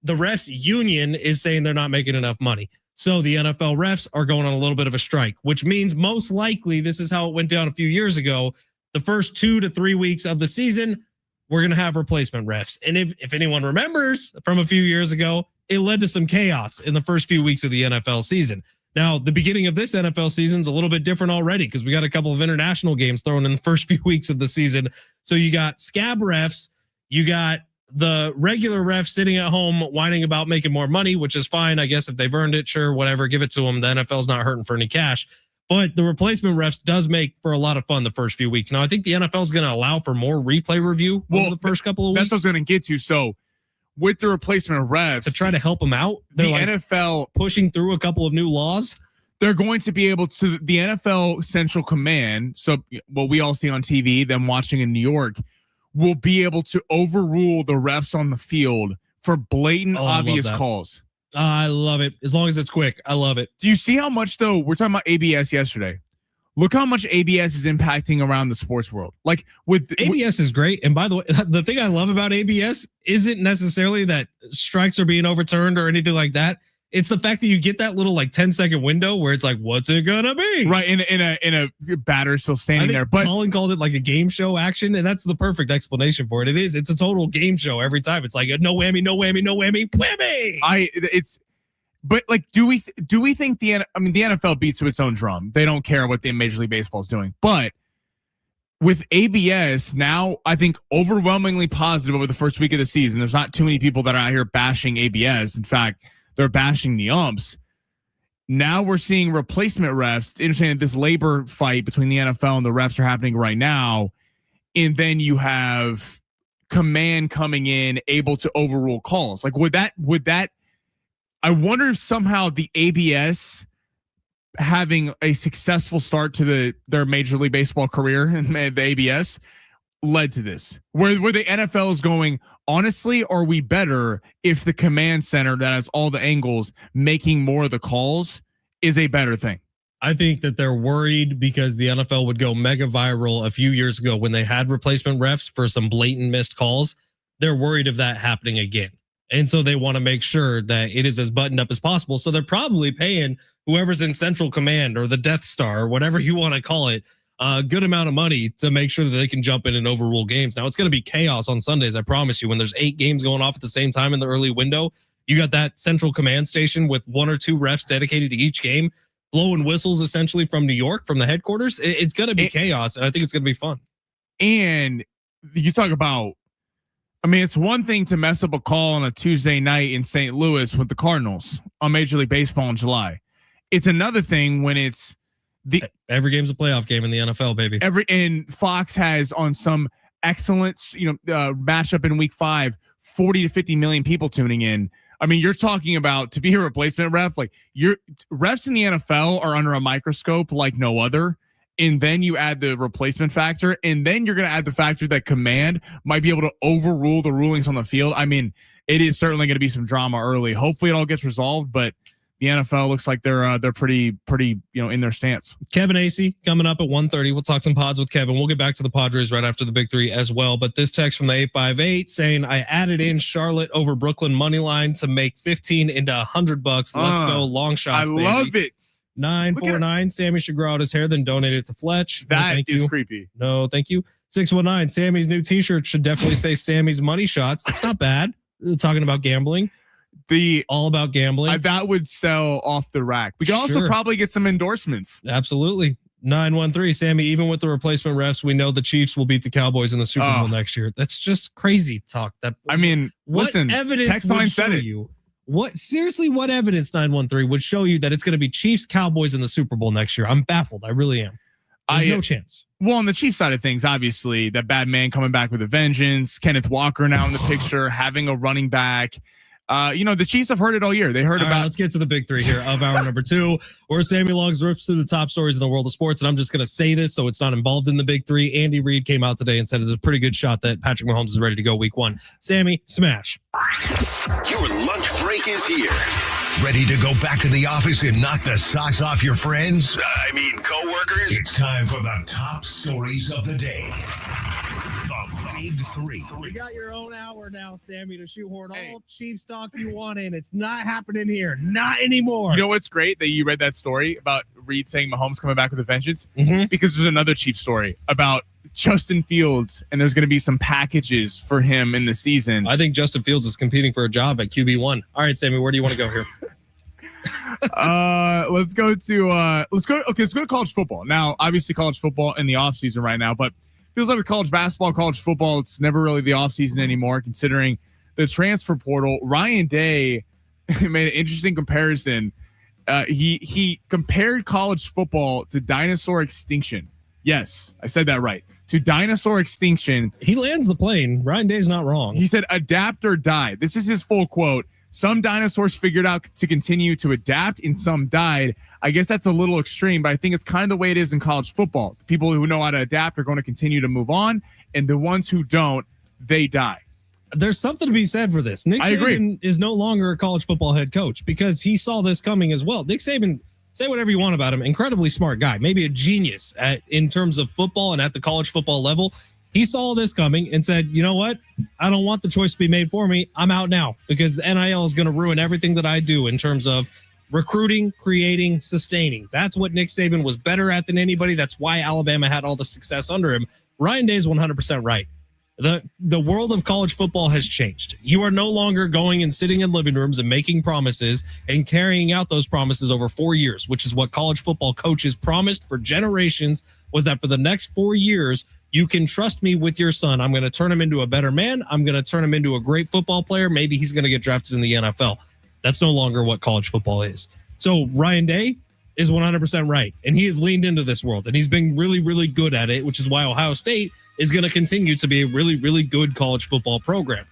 the refs union is saying they're not making enough money. So the NFL refs are going on a little bit of a strike, which means most likely this is how it went down a few years ago. The first 2 to 3 weeks of the season, we're going to have replacement refs. And if anyone remembers from a few years ago, it led to some chaos in the first few weeks of the NFL season. Now, the beginning of this NFL season is a little bit different already because we got a couple of international games thrown in the first few weeks of the season. So you got scab refs, you got the regular refs sitting at home whining about making more money, which is fine. I guess if they've earned it, sure, whatever, give it to them. The NFL's not hurting for any cash. But the replacement refs does make for a lot of fun the first few weeks. Now, I think the NFL is going to allow for more replay review over the first couple of weeks. That's what I was going to get to. So with the replacement refs, to try to help them out, the NFL pushing through a couple of new laws. They're going to be able to, the NFL Central Command, so what we all see on TV, them watching in New York, will be able to overrule the refs on the field for blatant, obvious calls. I love it. As long as it's quick. I love it. Do you see how much, though? We're talking about ABS yesterday. Look how much ABS is impacting around the sports world. Like with ABS is great. And by the way, the thing I love about ABS isn't necessarily that strikes are being overturned or anything like that. It's the fact that you get that little like 10-second window where it's like, what's it gonna be? Right. In a batter still standing there. But Colin called it like a game show action, and that's the perfect explanation for it. It's a total game show every time. It's like no whammy, no whammy, no whammy, whammy. But like, do we think the NFL beats to its own drum? They don't care what the Major League Baseball is doing. But with ABS now, I think overwhelmingly positive over the first week of the season. There's not too many people that are out here bashing ABS. In fact, they're bashing the umps. Now we're seeing replacement refs. It's interesting that this labor fight between the NFL and the refs are happening right now. And then you have command coming in, able to overrule calls. Like would that, I wonder if somehow the ABS having a successful start to their Major League Baseball career and the ABS led to this, where the NFL is going, honestly, are we better if the command center that has all the angles making more of the calls is a better thing? I think that they're worried because the NFL would go mega viral a few years ago when they had replacement refs for some blatant missed calls. They're worried of that happening again. And so they want to make sure that it is as buttoned up as possible. So they're probably paying whoever's in Central Command or the Death Star or whatever you want to call it a good amount of money to make sure that they can jump in and overrule games. Now, it's going to be chaos on Sundays, I promise you. When there's 8 games going off at the same time in the early window, you got that Central Command station with 1 or 2 refs dedicated to each game, blowing whistles essentially from New York, from the headquarters. It's going to be chaos, and I think it's going to be fun. And you talk about, it's one thing to mess up a call on a Tuesday night in St. Louis with the Cardinals on Major League Baseball in July. It's another thing when it's every game's a playoff game in the NFL, baby. And Fox has on some excellent, matchup in week 5, 40 to 50 million people tuning in. You're talking about to be a replacement ref, like your refs in the NFL are under a microscope like no other. And then you add the replacement factor, and then you're going to add the factor that command might be able to overrule the rulings on the field. It is certainly going to be some drama early. Hopefully it all gets resolved, but the NFL looks like they're pretty in their stance. Kevin Acee coming up at 1:30. We'll talk some pods with Kevin. We'll get back to the Padres right after the big 3 as well. But this text from the 858 saying, I added in Charlotte over Brooklyn money line to make 15 into $100. Let's go long shots. I love it. 949. Sammy should grow out his hair, then donate it to Fletch. That is creepy. No, thank you. 619. Sammy's new T-shirt should definitely say Sammy's money shots. That's not bad. Talking about gambling. All about gambling. That would sell off the rack. We could also probably get some endorsements. Absolutely. 913. Sammy, even with the replacement refs, we know the Chiefs will beat the Cowboys in the Super Bowl next year. That's just crazy talk. Listen, evidence text line said it. What evidence 913 would show you that it's going to be Chiefs Cowboys in the Super Bowl next year? I'm baffled. I really am. There's no chance. Well, on the Chiefs side of things, obviously, that bad man coming back with a vengeance, Kenneth Walker now in the picture, having a running back. The Chiefs have heard it all year. They heard about. Let's get to the big 3 here of hour number 2, where Sammy Logs rips through the top stories in the world of sports. And I'm just going to say this so it's not involved in the big 3. Andy Reid came out today and said it's a pretty good shot that Patrick Mahomes is ready to go week 1. Sammy, smash. Your lunch break is here. Ready to go back to the office and knock the socks off your friends? Coworkers? It's time for the top stories of the day. The The Big Three. You got your own hour now, Sammy, to shoehorn Hey. all Chiefs talk you want in. It's not happening here. Not anymore. You know what's great that you read that story about Reed saying Mahomes coming back with a vengeance? Mhm. Because there's another Chiefs story about Justin Fields, and there's going to be some packages for him in the season. I think Justin Fields is competing for a job at QB1. All right, Sammy, where do you want to go here? Let's go to college football. Now, obviously college football in the offseason right now, but feels like with college basketball, college football, it's never really the offseason anymore considering the transfer portal. Ryan Day made an interesting comparison. He compared college football to dinosaur extinction. Yes, I said that right. To dinosaur extinction. He lands the plane. Ryan Day's not wrong. He said, adapt or die. This is his full quote. Some dinosaurs figured out to continue to adapt and some died. I guess that's a little extreme, but I think it's kind of the way it is in college football. The people who know how to adapt are going to continue to move on, and the ones who don't, they die. There's something to be said for this. Nick I agree. Saban is no longer a college football head coach because he saw this coming as well. Nick Saban, say whatever you want about him, incredibly smart guy, maybe a genius in terms of football and at the college football level. He saw this coming and said, you know what? I don't want the choice to be made for me. I'm out now because NIL is going to ruin everything that I do in terms of recruiting, creating, sustaining. That's what Nick Saban was better at than anybody. That's why Alabama had all the success under him. Ryan Day is 100% right. The world of college football has changed. You are no longer going and sitting in living rooms and making promises and carrying out those promises over 4 years, which is what college football coaches promised for generations, was that for the next 4 years, you can trust me with your son. I'm going to turn him into a better man. I'm going to turn him into a great football player. Maybe he's going to get drafted in the NFL. That's no longer what college football is. So Ryan Day is 100% right. And he has leaned into this world and he's been really, really good at it, which is why Ohio State is going to continue to be a really, really good college football program.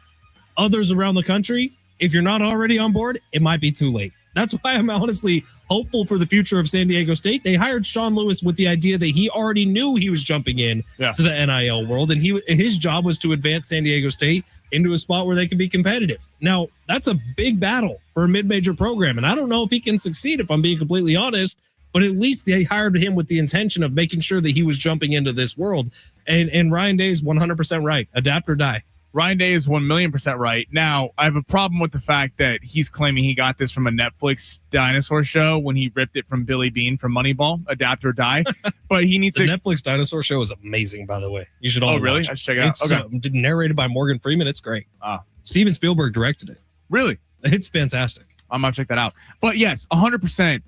Others around the country, if you're not already on board, it might be too late. That's why I'm honestly hopeful for the future of San Diego State. They hired Sean Lewis with the idea that he already knew he was jumping in to the NIL world, and his job was to advance San Diego State into a spot where they could be competitive. Now, that's a big battle for a mid-major program, and I don't know if he can succeed, if I'm being completely honest, but at least they hired him with the intention of making sure that he was jumping into this world. And Ryan Day is 100% right. Adapt or die. Ryan Day is 1,000,000% right. Now, I have a problem with the fact that he's claiming he got this from a Netflix dinosaur show when he ripped it from Billy Bean from Moneyball, Adapt or Die. But he needs the to. Netflix dinosaur show is amazing, by the way. You should all Oh, really? watch it. I should check it out. It's Okay. narrated by Morgan Freeman. It's great. Steven Spielberg directed it. Really? It's fantastic. I'm going to check that out. But yes, 100%.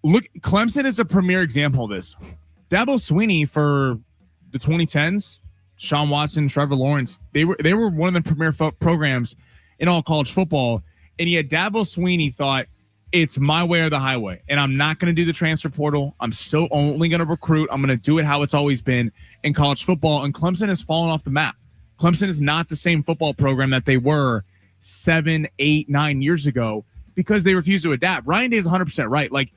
Look, Clemson is a premier example of this. Dabo Swinney for the 2010s, Sean Watson, Trevor Lawrence, they were one of the premier programs in all college football. And yet Dabo Swinney thought, it's my way or the highway. And I'm not going to do the transfer portal. I'm still only going to recruit. I'm going to do it how it's always been in college football. And Clemson has fallen off the map. Clemson is not the same football program that they were 7, 8, 9 years ago because they refuse to adapt. Ryan Day is 100% right. Like,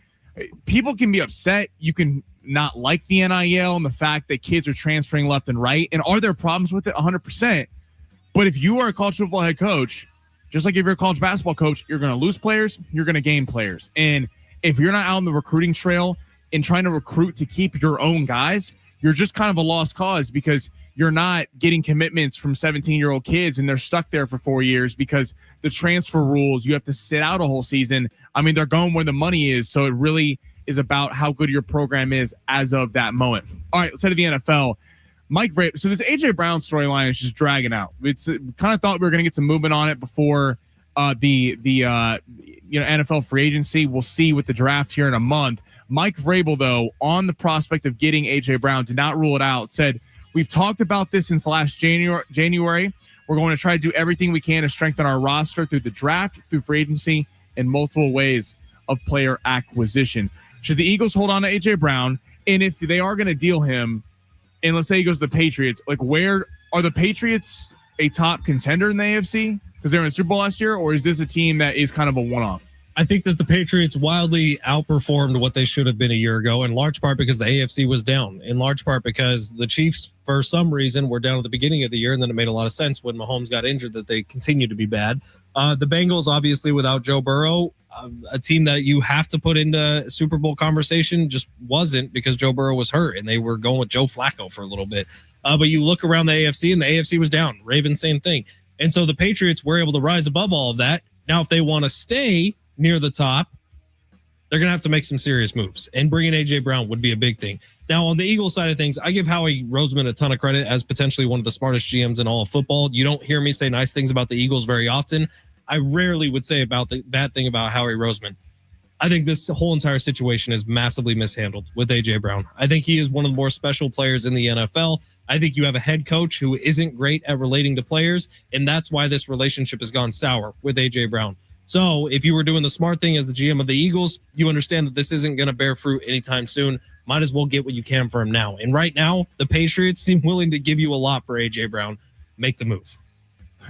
people can be upset. You can not like the NIL and the fact that kids are transferring left and right. And are there problems with it? 100%. But if you are a college football head coach, just like if you're a college basketball coach, you're going to lose players, you're going to gain players. And if you're not out on the recruiting trail and trying to recruit to keep your own guys, you're just kind of a lost cause because you're not getting commitments from 17-year-old kids and they're stuck there for 4 years because the transfer rules, you have to sit out a whole season. I mean, they're going where the money is. So it really is about how good your program is as of that moment. All right, let's head to the NFL. Mike Vrabel. So this AJ Brown storyline is just dragging out. It's kind of thought we were going to get some movement on it before the NFL free agency. We'll see with the draft here in a month. Mike Vrabel, though, on the prospect of getting AJ Brown, did not rule it out. Said, we've talked about this since last January. We're going to try to do everything we can to strengthen our roster through the draft, through free agency, and multiple ways of player acquisition. Should the Eagles hold on to AJ Brown? And if they are going to deal him, and let's say he goes to the Patriots, like, where are the Patriots a top contender in the AFC because they were in the Super Bowl last year, or is this a team that is kind of a one-off? I think that the Patriots wildly outperformed what they should have been a year ago, in large part because the AFC was down, in large part because the Chiefs, for some reason, were down at the beginning of the year, and then it made a lot of sense when Mahomes got injured that they continued to be bad. The Bengals, obviously, without Joe Burrow, a team that you have to put into Super Bowl conversation, just wasn't because Joe Burrow was hurt and they were going with Joe Flacco for a little bit. But you look around the AFC and the AFC was down. Ravens, same thing. And so the Patriots were able to rise above all of that. Now, if they want to stay near the top, they're going to have to make some serious moves. And bringing A.J. Brown would be a big thing. Now, on the Eagles side of things, I give Howie Roseman a ton of credit as potentially one of the smartest GMs in all of football. You don't hear me say nice things about the Eagles very often. I rarely would say about the bad thing about Howie Roseman. I think this whole entire situation is massively mishandled with A.J. Brown. I think he is one of the more special players in the NFL. I think you have a head coach who isn't great at relating to players, and that's why this relationship has gone sour with A.J. Brown. So if you were doing the smart thing as the GM of the Eagles, you understand that this isn't going to bear fruit anytime soon. Might as well get what you can for him now. And right now, the Patriots seem willing to give you a lot for A.J. Brown. Make the move.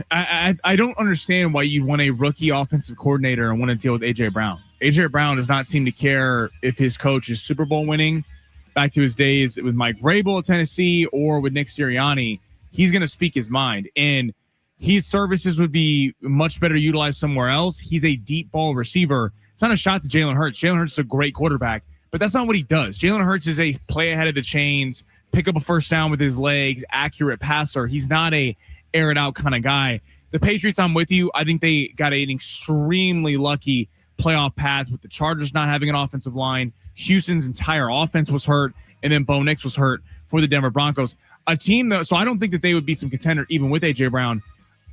I don't understand why you want a rookie offensive coordinator and want to deal with A.J. Brown. A.J. Brown does not seem to care if his coach is Super Bowl winning. Back to his days with Mike Vrabel at Tennessee or with Nick Sirianni, he's going to speak his mind. And his services would be much better utilized somewhere else. He's a deep ball receiver. It's not a shot to Jalen Hurts. Jalen Hurts is a great quarterback, but that's not what he does. Jalen Hurts is a play ahead of the chains, pick up a first down with his legs, accurate passer. He's not a air it out kind of guy. The Patriots, I'm with you. I think they got an extremely lucky playoff path with the Chargers not having an offensive line. Houston's entire offense was hurt, and then Bo Nix was hurt for the Denver Broncos. A team, though, so I don't think that they would be some contender even with A.J. Brown.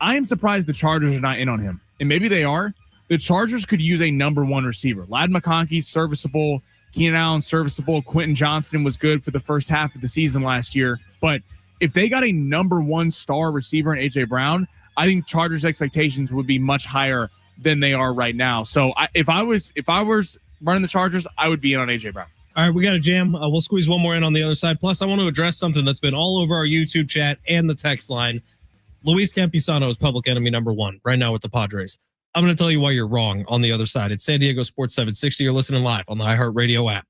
I am surprised the Chargers are not in on him, and maybe they are. The Chargers could use a number one receiver. Lad McConkey's serviceable. Keenan Allen serviceable. Quentin Johnston was good for the first half of the season last year. But if they got a number one star receiver in A.J. Brown, I think Chargers expectations would be much higher than they are right now. So if I was running the Chargers, I would be in on A.J. Brown. All right, we got a jam. We'll squeeze one more in on the other side. Plus, I want to address something that's been all over our YouTube chat and the text line. Luis Campusano is public enemy number one right now with the Padres. I'm going to tell you why you're wrong on the other side. It's San Diego Sports 760. You're listening live on the iHeartRadio app.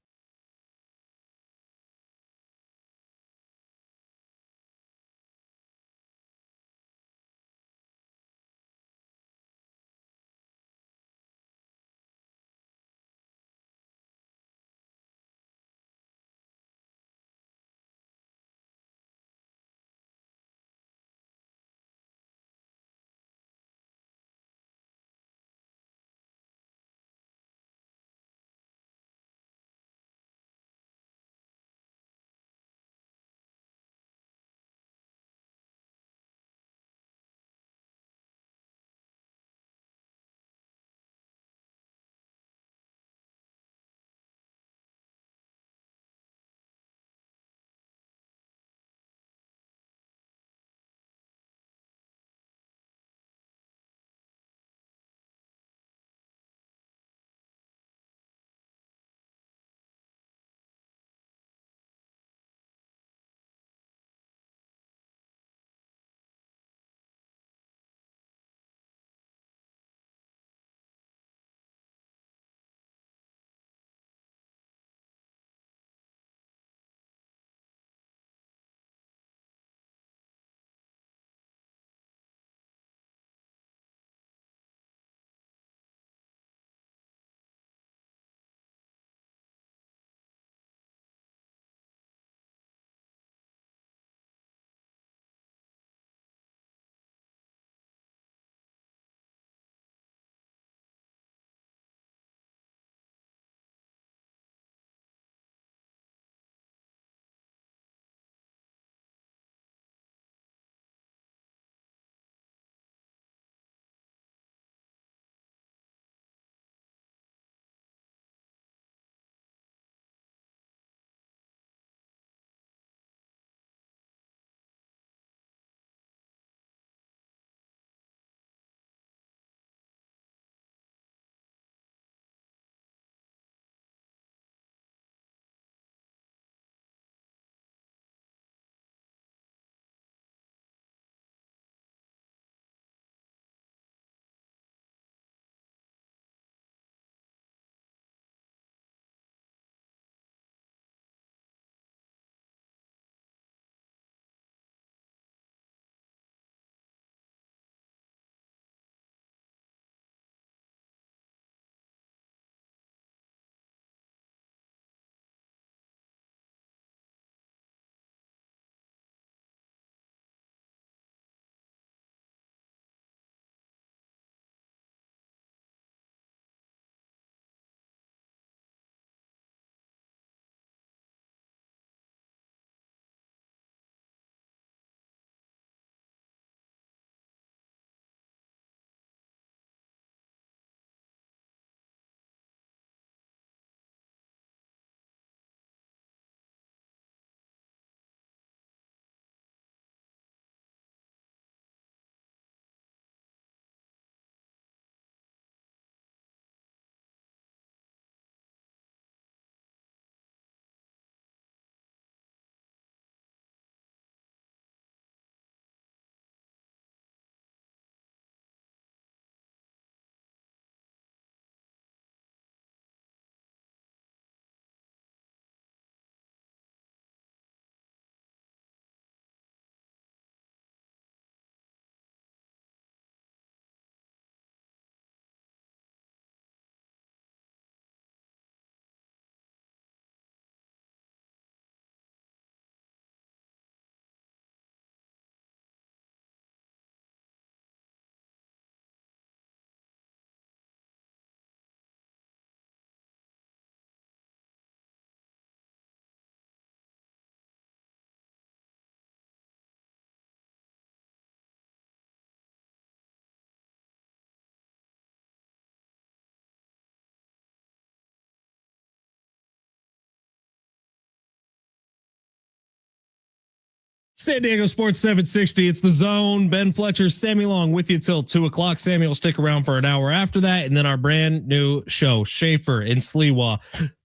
San Diego Sports 760. It's the Zone. Ben Fletcher, Sammy Long with you till 2:00. Sammy will stick around for an hour after that. And then our brand new show, Schaefer and Sliwa,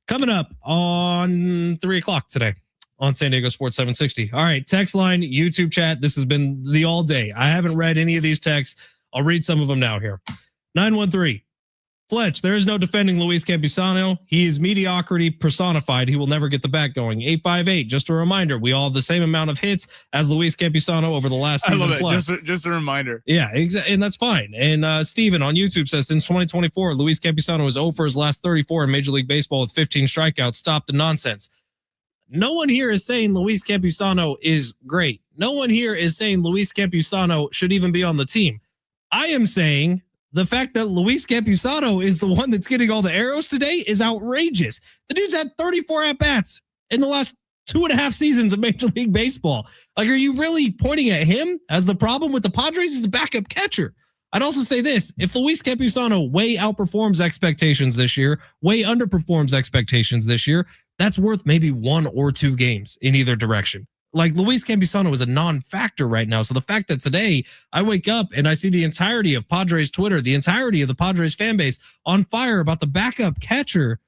coming up on 3:00 today on San Diego Sports 760. All right. Text line, YouTube chat. This has been the all day. I haven't read any of these texts. I'll read some of them now here. 913. Fletch, there is no defending Luis Campusano. He is mediocrity personified. He will never get the back going. 858, just a reminder, we all have the same amount of hits as Luis Campusano over the last season. I love it. Just a reminder. Yeah, exactly, and that's fine. And Steven on YouTube says, since 2024, Luis Campusano is 0 for his last 34 in Major League Baseball with 15 strikeouts. Stop the nonsense. No one here is saying Luis Campusano is great. No one here is saying Luis Campusano should even be on the team. I am saying the fact that Luis Campusano is the one that's getting all the arrows today is outrageous. The dude's had 34 at-bats in the last 2.5 seasons of Major League Baseball. Like, are you really pointing at him as the problem with the Padres? He's a backup catcher. I'd also say this. If Luis Campusano way outperforms expectations this year, way underperforms expectations this year, that's worth maybe 1 or 2 games in either direction. Like, Luis Campusano is a non-factor right now. So the fact that today I wake up and I see the entirety of Padres Twitter, the entirety of the Padres fan base on fire about the backup catcher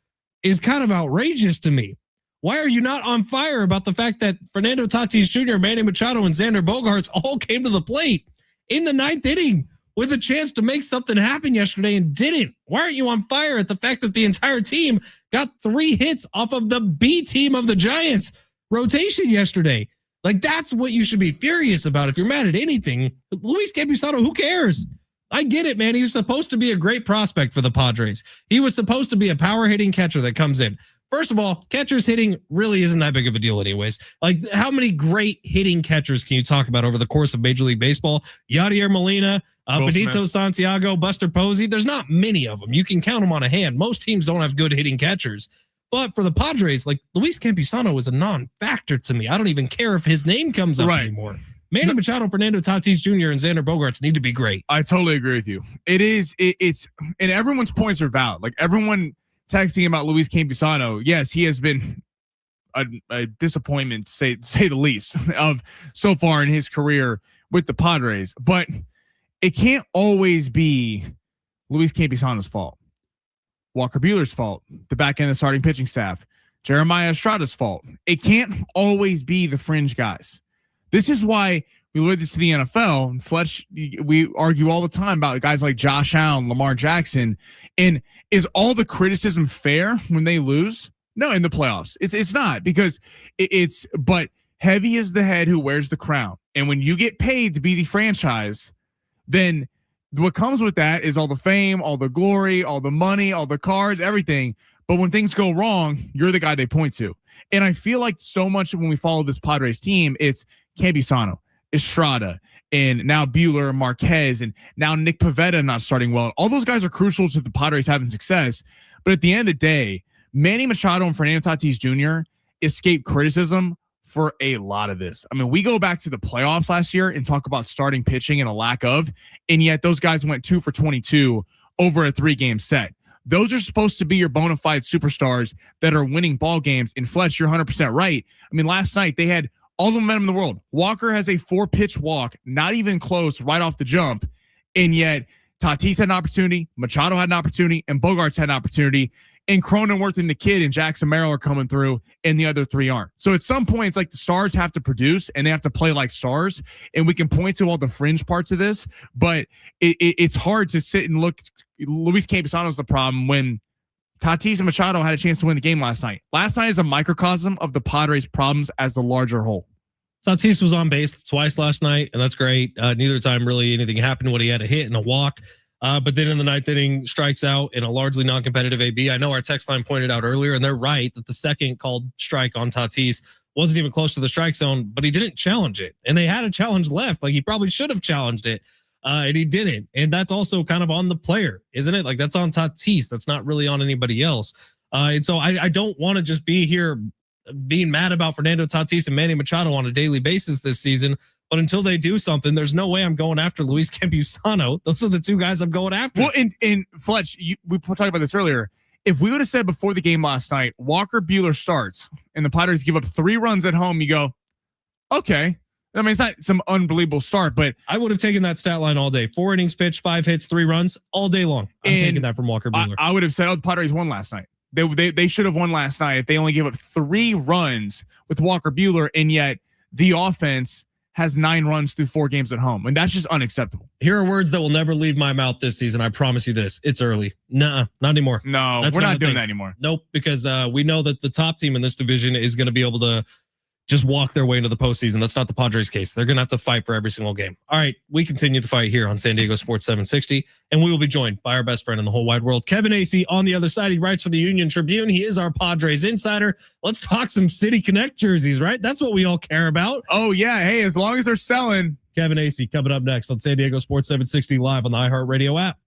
is kind of outrageous to me. Why are you not on fire about the fact that Fernando Tatis Jr., Manny Machado, and Xander Bogaerts all came to the plate in the 9th inning with a chance to make something happen yesterday and didn't? Why aren't you on fire at the fact that the entire team got 3 hits off of the B team of the Giants rotation yesterday? Like, that's what you should be furious about if you're mad at anything. Luis Campusano, who cares? I get it, man. He was supposed to be a great prospect for the Padres. He was supposed to be a power hitting catcher that comes in. First of all, catchers hitting really isn't that big of a deal anyways. Like, how many great hitting catchers can you talk about over the course of Major League Baseball? Yadier Molina, Benito Santiago, Buster Posey. There's not many of them. You can count them on a hand. Most teams don't have good hitting catchers. But for the Padres, like, Luis Campusano is a non-factor to me. I don't even care if his name comes up anymore. Manny Machado, Fernando Tatis Jr., and Xander Bogaerts need to be great. I totally agree with you. It's and everyone's points are valid. Like, everyone texting about Luis Campusano, yes, he has been a disappointment, to say the least, of so far in his career with the Padres. But it can't always be Luis Campusano's fault. Walker Buehler's fault, the back end of the starting pitching staff, Jeremiah Estrada's fault. It can't always be the fringe guys. This is why we look at this to the NFL. And Fletch, we argue all the time about guys like Josh Allen, Lamar Jackson. And is all the criticism fair when they lose? No, in the playoffs. It's not, because but heavy is the head who wears the crown. And when you get paid to be the franchise, then what comes with that is all the fame, all the glory, all the money, all the cards, everything. But when things go wrong, you're the guy they point to. And I feel like so much when we follow this Padres team, it's Campusano, Estrada, and now Buehler, Marquez, and now Nick Pivetta not starting well. All those guys are crucial to the Padres having success. But at the end of the day, Manny Machado and Fernando Tatis Jr. escape criticism for a lot of this. I mean, we go back to the playoffs last year and talk about starting pitching and a lack of, and yet those guys went 2 for 22 over a 3-game set. Those are supposed to be your bona fide superstars that are winning ball games. In Fletch, you're 100% right. I mean, last night they had all the momentum in the world. Walker has a 4-pitch walk, not even close, right off the jump, and yet Tatis had an opportunity, Machado had an opportunity, and Bogaerts had an opportunity. And Cronenworth and the kid and Jackson Merrill are coming through, and the other 3 aren't. So at some point, it's like the stars have to produce, and they have to play like stars. And we can point to all the fringe parts of this, but it's hard to sit and look. Luis Campusano is the problem when Tatis and Machado had a chance to win the game last night. Last night is a microcosm of the Padres' problems as the larger whole. Tatis was on base twice last night, and that's great. Neither time really anything happened when he had a hit and a walk. But then in the 9th inning, strikes out in a largely non-competitive AB. I know our text line pointed out earlier, and they're right, that the second called strike on Tatis wasn't even close to the strike zone, but he didn't challenge it. And they had a challenge left. Like, he probably should have challenged it, and he didn't. And that's also kind of on the player, isn't it? Like, that's on Tatis. That's not really on anybody else. And so I don't want to just be here being mad about Fernando Tatis and Manny Machado on a daily basis this season. But until they do something, there's no way I'm going after Luis Campusano. Those are the 2 guys I'm going after. Well, in Fletch, we talked about this earlier. If we would have said before the game last night, Walker Buehler starts and the Padres give up 3 runs at home, you go, okay, I mean, it's not some unbelievable start, but I would have taken that stat line all day. 4 innings pitched, 5 hits, 3 runs all day long. I'm taking that from Walker Buehler. I would have said, oh, the Padres won last night. They should have won last night if they only gave up 3 runs with Walker Buehler, and yet the offense has 9 runs through 4 games at home, and that's just unacceptable. Here are words that will never leave my mouth this season. I promise you this. It's early. Nuh-uh, not anymore. No, we're not doing that anymore. Nope, because we know that the top team in this division is going to be able to just walk their way into the postseason. That's not the Padres' case. They're going to have to fight for every single game. All right, we continue the fight here on San Diego Sports 760, and we will be joined by our best friend in the whole wide world, Kevin Acee, on the other side. He writes for the Union Tribune. He is our Padres insider. Let's talk some City Connect jerseys, right? That's what we all care about. Oh, yeah. Hey, as long as they're selling. Kevin Acee coming up next on San Diego Sports 760 live on the iHeartRadio app.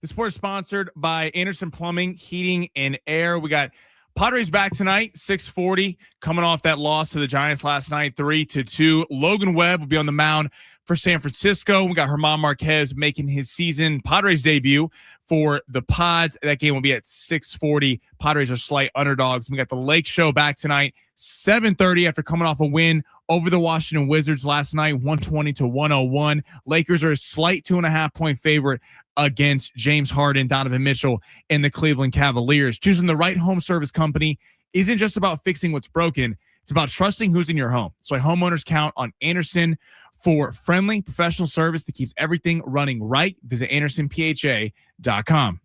The sport is sponsored by Anderson Plumbing, Heating, and Air. We got Padres back tonight, 6:40, coming off that loss to the Giants last night, 3-2. Logan Webb will be on the mound for San Francisco. We got German Marquez making his season Padres debut for the Pods. That game will be at 6:40. Padres are slight underdogs. We got the Lake Show back tonight, 7:30 after coming off a win over the Washington Wizards last night, 120-101. Lakers are a slight 2.5-point favorite against James Harden, Donovan Mitchell, and the Cleveland Cavaliers. Choosing the right home service company isn't just about fixing what's broken. It's about trusting who's in your home. That's why homeowners count on Anderson for friendly, professional service that keeps everything running right. Visit AndersonPHA.com.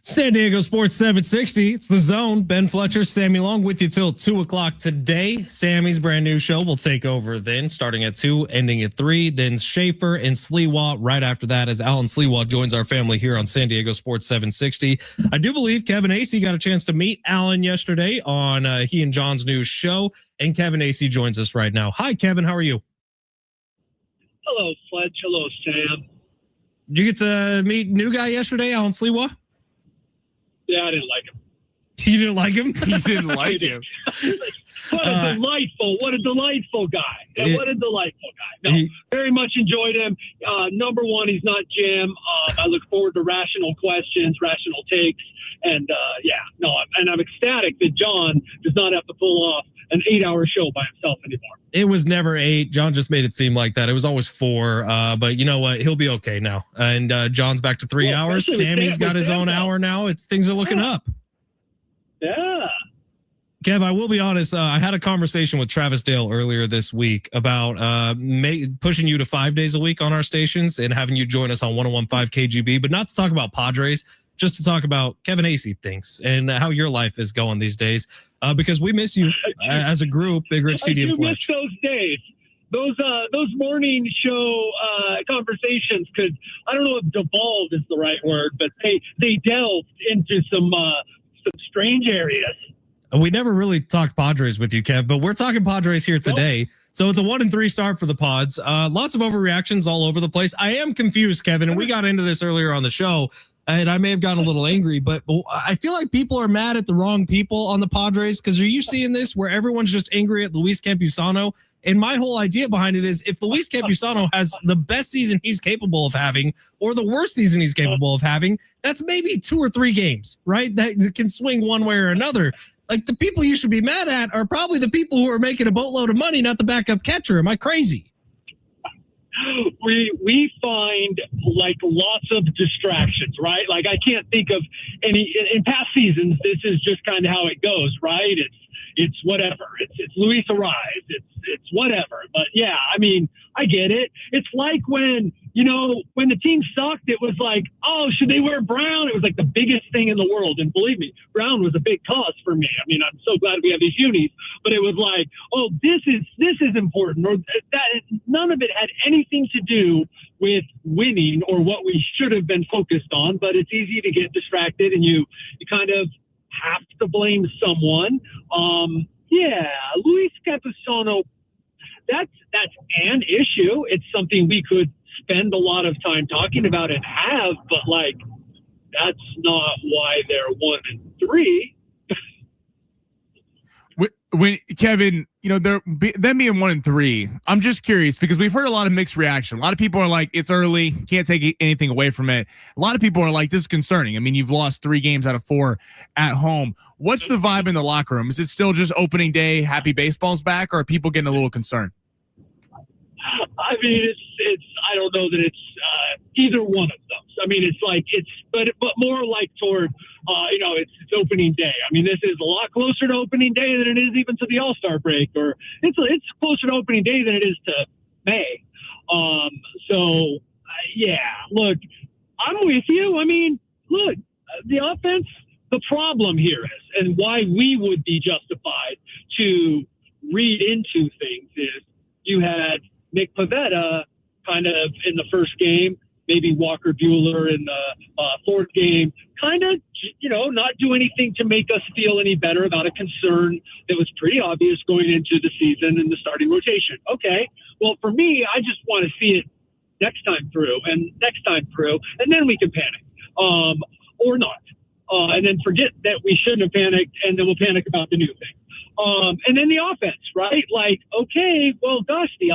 San Diego Sports 760. It's the Zone. Ben Fletcher, Sammy Long with you till 2 o'clock today. Sammy's brand new show will take over then, starting at 2, ending at 3. Then Schaefer and Sliwa right after that, as Alan Sliwa joins our family here on San Diego Sports 760. I do believe Kevin Acee got a chance to meet Alan yesterday on he and John's new show, and Kevin Acee joins us right now. Hi, Kevin. How are you? Hello, Fletch. Hello, Sam. Did you get to meet new guy yesterday, Alan Sliwa? Yeah, I didn't like him. You didn't like him? He didn't like him. What a delightful guy. What a delightful guy. No, very much enjoyed him. Number one, he's not Jim. I look forward to rational questions, rational takes. And I'm ecstatic that John does not have to pull off an 8-hour show by himself anymore. It was never 8. John just made it seem like that. It was always 4. But you know what? He'll be okay now. And John's back to 3 hours. Sammy's got his own hour now. Things are looking up. Yeah. Kev, I will be honest. I had a conversation with Travis Dale earlier this week about pushing you to 5 days a week on our stations and having you join us on 101.5 KGB, but not to talk about Padres, just to talk about Kevin Acee things and how your life is going these days. Because we miss you as a group, Big Red Stadium Fletch. I do miss those days. Those morning show conversations could, I don't know if devolved is the right word, but they delved into some strange areas. We never really talked Padres with you, Kev, but we're talking Padres here today. Nope. So it's a 1-3 start for the Pods. Lots of overreactions all over the place. I am confused, Kevin, and we got into this earlier on the show, and I may have gotten a little angry, but I feel like people are mad at the wrong people on the Padres, because are you seeing this where everyone's just angry at Luis Campusano? And my whole idea behind it is if Luis Campusano has the best season he's capable of having or the worst season he's capable of having, that's maybe 2 or 3 games, right? That can swing one way or another. Like, the people you should be mad at are probably the people who are making a boatload of money, not the backup catcher. Am I crazy? We find like lots of distractions, right? Like, I can't think of any in past seasons. This is just kind of how it goes, right? It's whatever. It's Luis arrives. It's whatever. But yeah, I mean, I get it. It's like when the team sucked, it was like, oh, should they wear brown? It was like the biggest thing in the world. And believe me, brown was a big cause for me. I mean, I'm so glad we have these unis, but it was like, oh, this is important, or that. None of it had anything to do with winning or what we should have been focused on. But it's easy to get distracted, and you kind of have to blame someone. Luis Campusano, that's an issue. It's something we could spend a lot of time talking about and have, but like, that's not why they're 1-3. When Kevin, them being 1-3, I'm just curious because we've heard a lot of mixed reaction. A lot of people are like, it's early, can't take anything away from it. A lot of people are like, this is concerning. I mean, you've lost 3 games out of 4 at home. What's the vibe in the locker room? Is it still just opening day, happy baseball's back, or are people getting a little concerned? I mean, it's. I don't know that it's either one of those. I mean, but more like toward, it's opening day. I mean, this is a lot closer to opening day than it is even to the All-Star break, or it's closer to opening day than it is to May. Look, I'm with you. I mean, look, the offense. The problem here is, and why we would be justified to read into things is, you had Nick Pivetta kind of in the first game maybe Walker Buehler in the fourth game, kind of, not do anything to make us feel any better about a concern that was pretty obvious going into the season in the starting rotation. Okay, well, for me, I just want to see it next time through, and then we can panic, or not. And then forget that we shouldn't have panicked, and then we'll panic about the new thing. And then the offense, right? Like, okay, well, gosh, the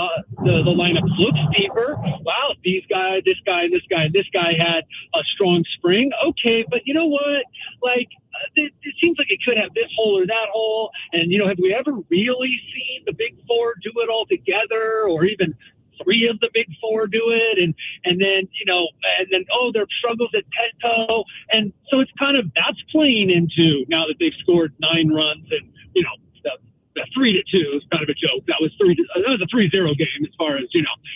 lineup looks deeper. Wow, this guy had a strong spring. Okay, but you know what? Like, it seems like it could have this hole or that hole. And, have we ever really seen the Big Four do it all together, or even three of the Big Four do it? And then, their struggles at Petco. And so it's kind of, that's playing into, now that they've scored 9 runs and, the 3-2 is kind of a joke. That was a 3-0 game as far as,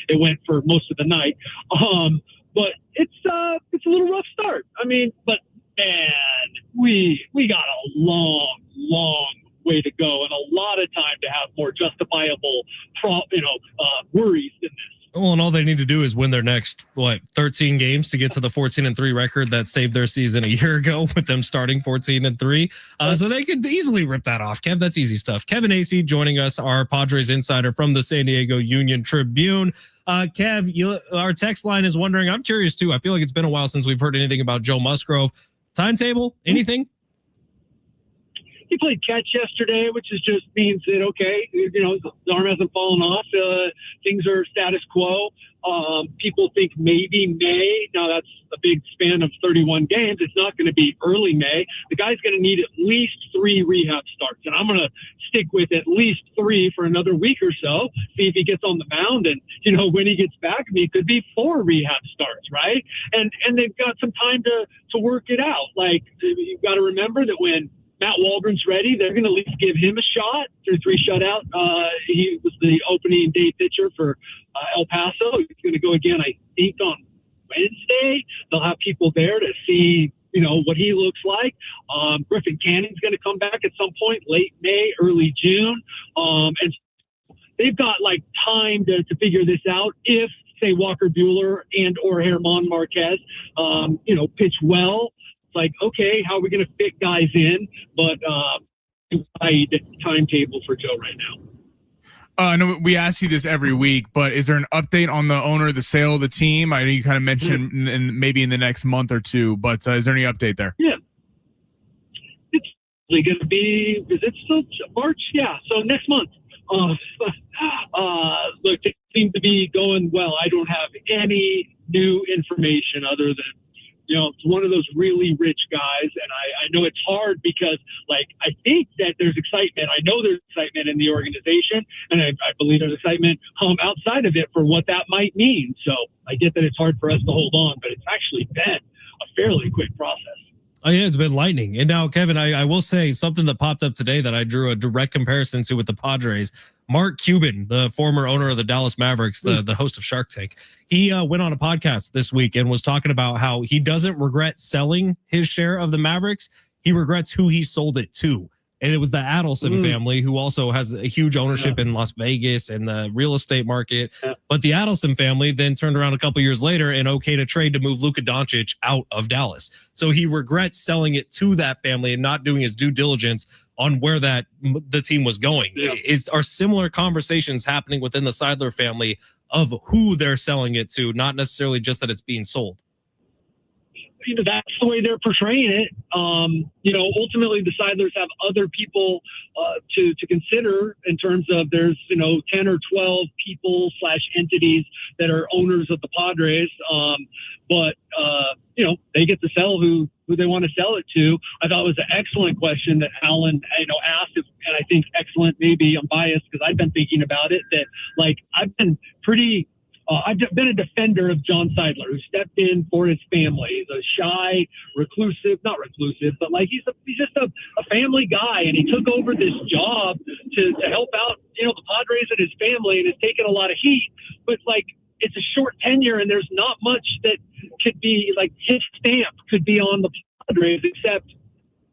it went for most of the night. But it's a little rough start. I mean, but man, we got a long way to go and a lot of time to have more justifiable, worries than this. Well, and all they need to do is win their next 13 games to get to the 14-3 record that saved their season a year ago with them starting 14-3. So they could easily rip that off. Kev, that's easy stuff. Kevin Acee joining us, our Padres insider from the San Diego Union Tribune. Kev, our text line is wondering. I'm curious too. I feel like it's been a while since we've heard anything about Joe Musgrove. Timetable? Anything? He played catch yesterday, which just means that, okay, his arm hasn't fallen off. Things are status quo. People think maybe May. Now, that's a big span of 31 games. It's not going to be early May. The guy's going to need at least 3 rehab starts, and I'm going to stick with at least 3 for another week or so, see if he gets on the mound. And, when he gets back, it could be 4 rehab starts, right? And they've got some time to work it out. Like, you've got to remember that when Matt Waldron's ready, they're going to at least give him a shot through 3 shutout. He was the opening day pitcher for El Paso. He's going to go again, I think, on Wednesday. They'll have people there to see, what he looks like. Griffin Cannon's going to come back at some point, late May, early June. And they've got time to figure this out if, say, Walker Buehler and or Germán Marquez, pitch well. Like, okay, how are we going to fit guys in? But wide timetable for Joe right now. I know we ask you this every week, but is there an update on the owner, the sale of the team? I know you kind of mentioned maybe in the next month or two, but is there any update there? Yeah. It's going to be, is it still March? Yeah, so next month. Look, it seems to be going well. I don't have any new information other than, it's one of those really rich guys, and I know it's hard because, I think that there's excitement. I know there's excitement in the organization, and I believe there's excitement outside of it for what that might mean. So I get that it's hard for us to hold on, but it's actually been a fairly quick process. Oh, yeah, it's been lightning. And now, Kevin, I will say something that popped up today that I drew a direct comparison to with the Padres. Mark Cuban, the former owner of the Dallas Mavericks, the host of Shark Tank, he went on a podcast this week and was talking about how he doesn't regret selling his share of the Mavericks. He regrets who he sold it to. And it was the Adelson family, who also has a huge ownership in Las Vegas and the real estate market. Yeah. But the Adelson family then turned around a couple years later and okayed a trade to move Luka Doncic out of Dallas. So he regrets selling it to that family and not doing his due diligence on where the team was going. Yeah. Are similar conversations happening within the Seidler family of who they're selling it to, not necessarily just that it's being sold? That's the way they're portraying it. Ultimately the Seidlers have other people to consider in terms of there's, 10 or 12 people / entities that are owners of the Padres. But they get to sell who they want to sell it to. I thought it was an excellent question that Alan, asked, and I think excellent, maybe I'm biased because I've been thinking about it, that I've been pretty, I've been a defender of John Seidler, who stepped in for his family. He's a shy, not reclusive, but he's just a family guy, and he took over this job to help out, the Padres and his family, and has taken a lot of heat. But it's a short tenure, and there's not much that could be his stamp could be on the Padres except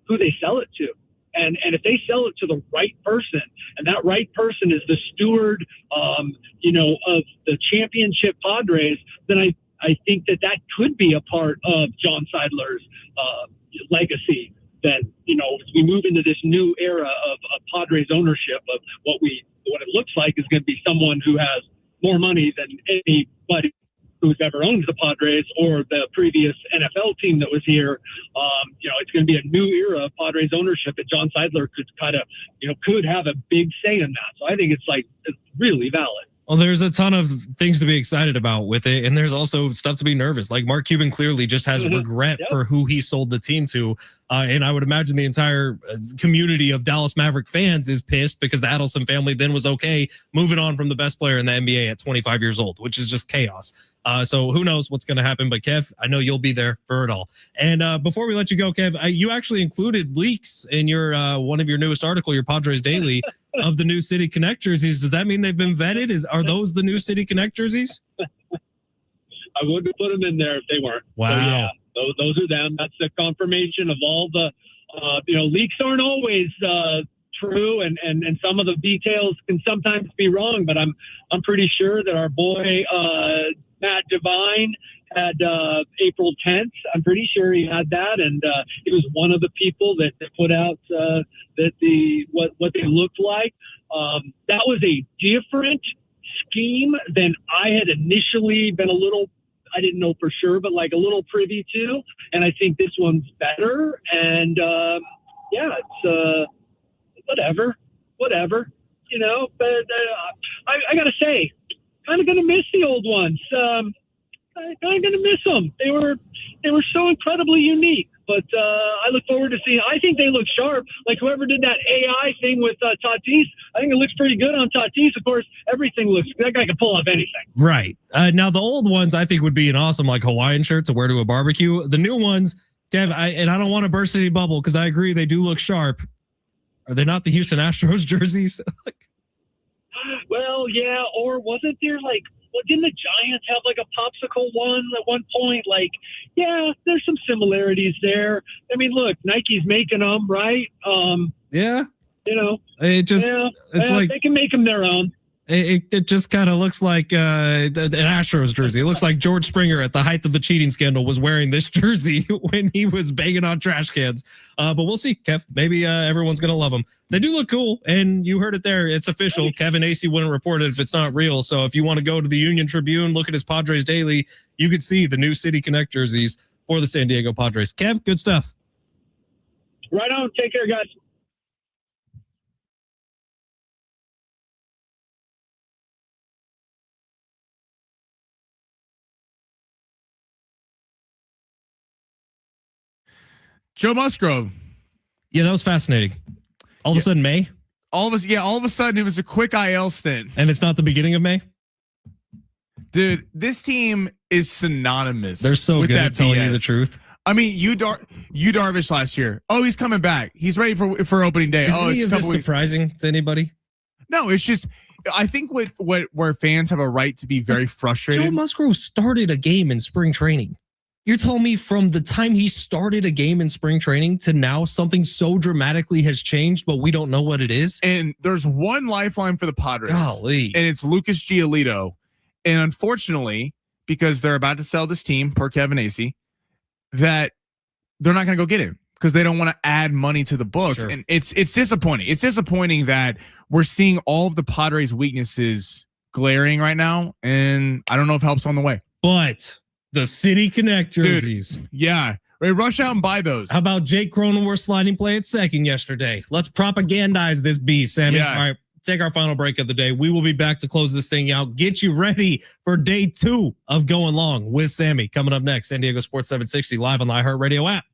who they sell it to. And if they sell it to the right person, and that right person is the steward, of the championship Padres, then I think that could be a part of John Seidler's legacy. That, as we move into this new era of Padres ownership, of what it looks like is going to be someone who has more money than anybody who's ever owned the Padres or the previous NFL team that was here. It's going to be a new era of Padres ownership, and John Seidler could have a big say in that. So I think it's really valid. Well, there's a ton of things to be excited about with it, and there's also stuff to be nervous. Like Mark Cuban clearly just has regret for who he sold the team to, and I would imagine the entire community of Dallas Maverick fans is pissed because the Adelson family then was okay moving on from the best player in the NBA at 25 years old, which is just chaos. So who knows what's going to happen? But Kev, I know you'll be there for it all. And before we let you go, Kev, you actually included leaks in your one of your newest article, your Padres Daily, of the new City Connect jerseys. Does that mean they've been vetted? Are those the new City Connect jerseys? I wouldn't put them in there if they weren't. Wow. So, yeah, those are them. That's the confirmation of all the, leaks aren't always true, and some of the details can sometimes be wrong. But I'm pretty sure that our boy Matt Devine had April 10th. I'm pretty sure he had that, and he was one of the people that put out what they looked like. That was a different scheme than I had initially been I didn't know for sure, but a little privy to. And I think this one's better. And it's whatever, but I got to say, kind of going to miss the old ones. I'm going to miss them. They were so incredibly unique, but I look forward to seeing. I think they look sharp. Like whoever did that AI thing with Tatis, I think it looks pretty good on Tatis. Of course, everything looks. That guy can pull off anything. Right. Now the old ones I think would be an awesome Hawaiian shirt to wear to a barbecue. The new ones, Kev, I don't want to burst any bubble because I agree they do look sharp. Are they not the Houston Astros jerseys? Well, yeah. Or wasn't there didn't the Giants have a popsicle one at one point? There's some similarities there. I mean, look, Nike's making them, right? Yeah. They can make them their own. It just kind of looks like an Astros jersey. It looks like George Springer at the height of the cheating scandal was wearing this jersey when he was banging on trash cans. But we'll see, Kev. Maybe everyone's going to love them. They do look cool, and you heard it there. It's official. Kevin Acee wouldn't report it if it's not real. So if you want to go to the Union Tribune, look at his Padres Daily, you could see the new City Connect jerseys for the San Diego Padres. Kev, good stuff. Right on. Take care, guys. Joe Musgrove. Yeah, that was fascinating. All of a sudden, May? All of a sudden, it was a quick IL stint. And it's not the beginning of May? Dude, this team is synonymous. They're so with good that at telling BS. you the truth. I mean, you Darvish last year. Oh, he's coming back. He's ready for opening day. Is it's any a of couple this weeks. surprising to anybody? No, it's just I think where fans have a right to be very frustrated. Joe Musgrove started a game in spring training. You're telling me from the time he started a game in spring training to now something so dramatically has changed, but we don't know what it is? And there's one lifeline for the Padres. Golly. And it's Lucas Giolito. And unfortunately, because they're about to sell this team per Kevin Acee, that they're not going to go get him because they don't want to add money to the books. Sure. And it's disappointing. It's disappointing that we're seeing all of the Padres' weaknesses glaring right now. And I don't know if help's on the way. But the City Connect jerseys. Dude, yeah. Rush out and buy those. How about Jake Cronenworth sliding play at second yesterday? Let's propagandize this beast, Sammy. Yeah. All right, take our final break of the day. We will be back to close this thing out. Get you ready for day 2 of Going Long with Sammy. Coming up next, San Diego Sports 760 live on the iHeartRadio app.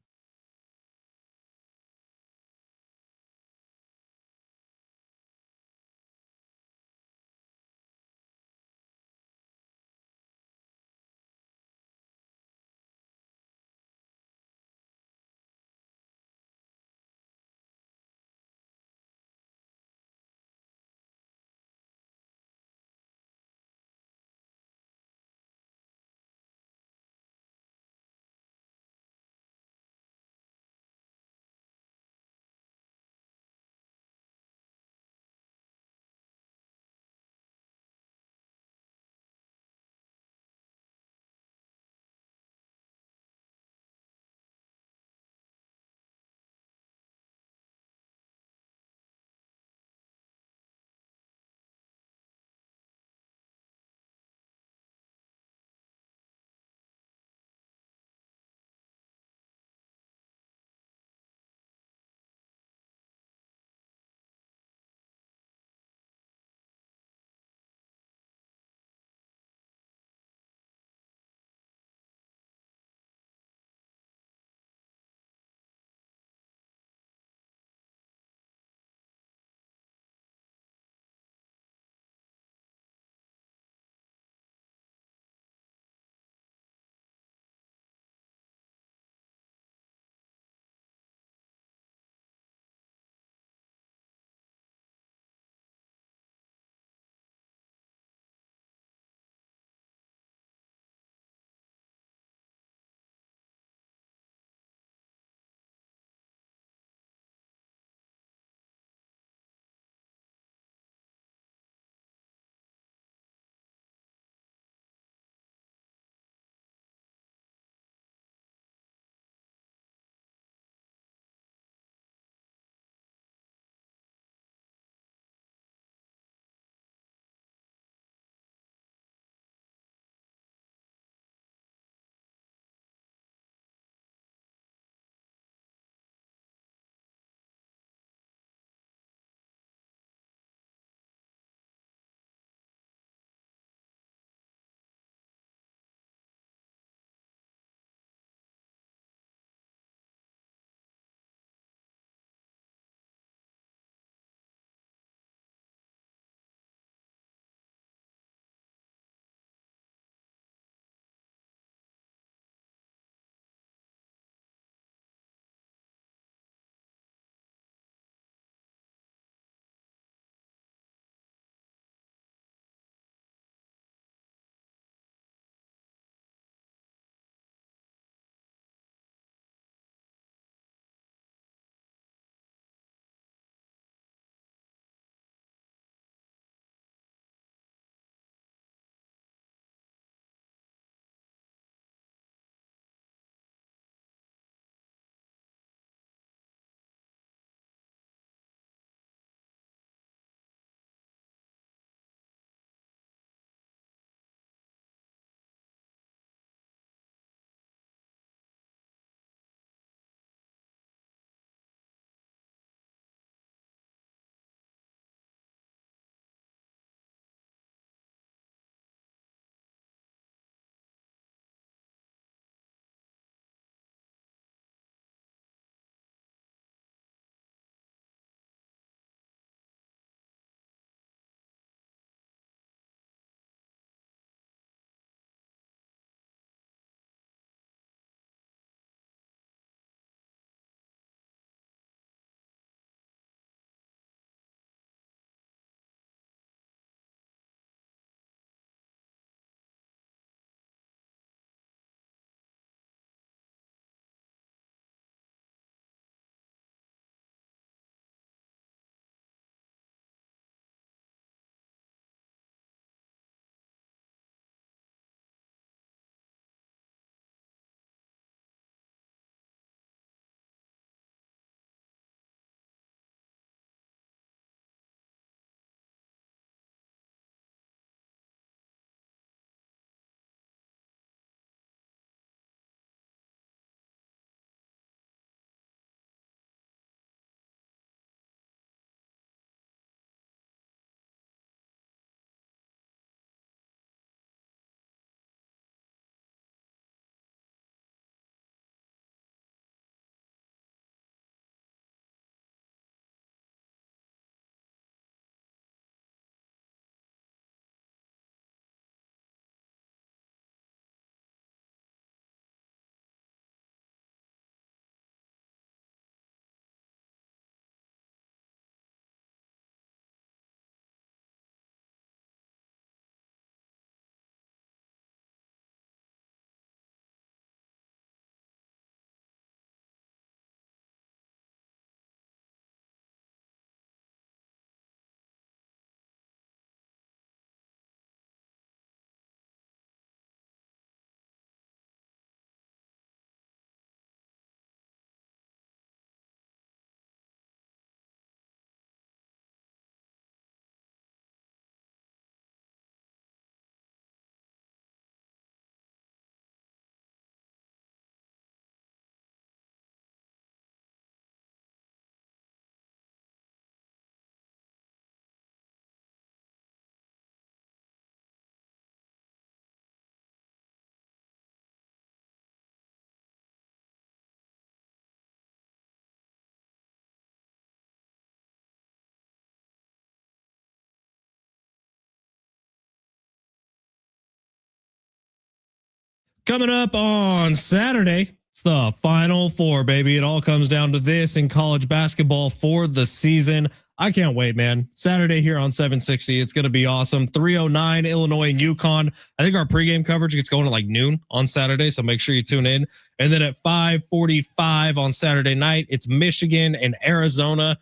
Coming up on Saturday, it's the Final Four, baby. It all comes down to this in college basketball for the season. I can't wait, man. Saturday here on 760. It's going to be awesome. 3:09, Illinois and UConn. I think our pregame coverage gets going at like noon on Saturday, so make sure you tune in. And then at 5:45 on Saturday night, it's Michigan and Arizona.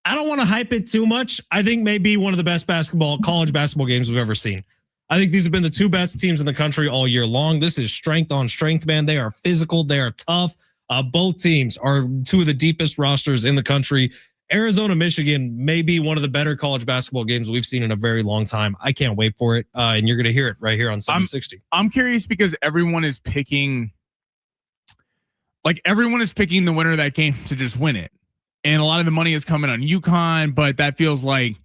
I don't want to hype it too much. I think maybe one of the best college basketball games we've ever seen. I think these have been the two best teams in the country all year long. This is strength on strength, man. They are physical. They are tough. Both teams are two of the deepest rosters in the country. Arizona, Michigan may be one of the better college basketball games we've seen in a very long time. I can't wait for it. And you're going to hear it right here on 760. I'm curious because everyone is picking the winner of that game to just win it. And a lot of the money is coming on UConn, but that feels like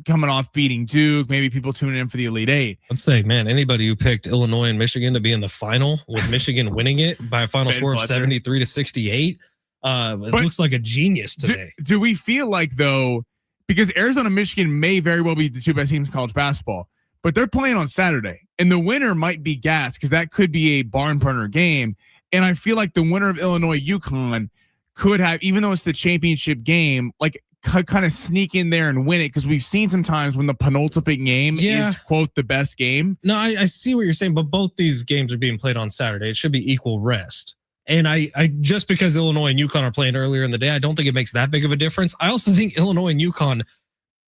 coming off beating Duke, maybe people tuning in for the Elite Eight. Let's say, man, anybody who picked Illinois and Michigan to be in the final with Michigan winning it by a final score of 73-68. It looks like a genius today. Do we feel like, though, because Arizona, Michigan may very well be the two best teams in college basketball, but they're playing on Saturday, and the winner might be gas because that could be a barn burner game. And I feel like the winner of Illinois, UConn could have, even though it's the championship game, like kind of sneak in there and win it because we've seen sometimes when the penultimate game is, quote, the best game. No, I see what you're saying, but both these games are being played on Saturday. It should be equal rest. And I just because Illinois and UConn are playing earlier in the day, I don't think it makes that big of a difference. I also think Illinois and UConn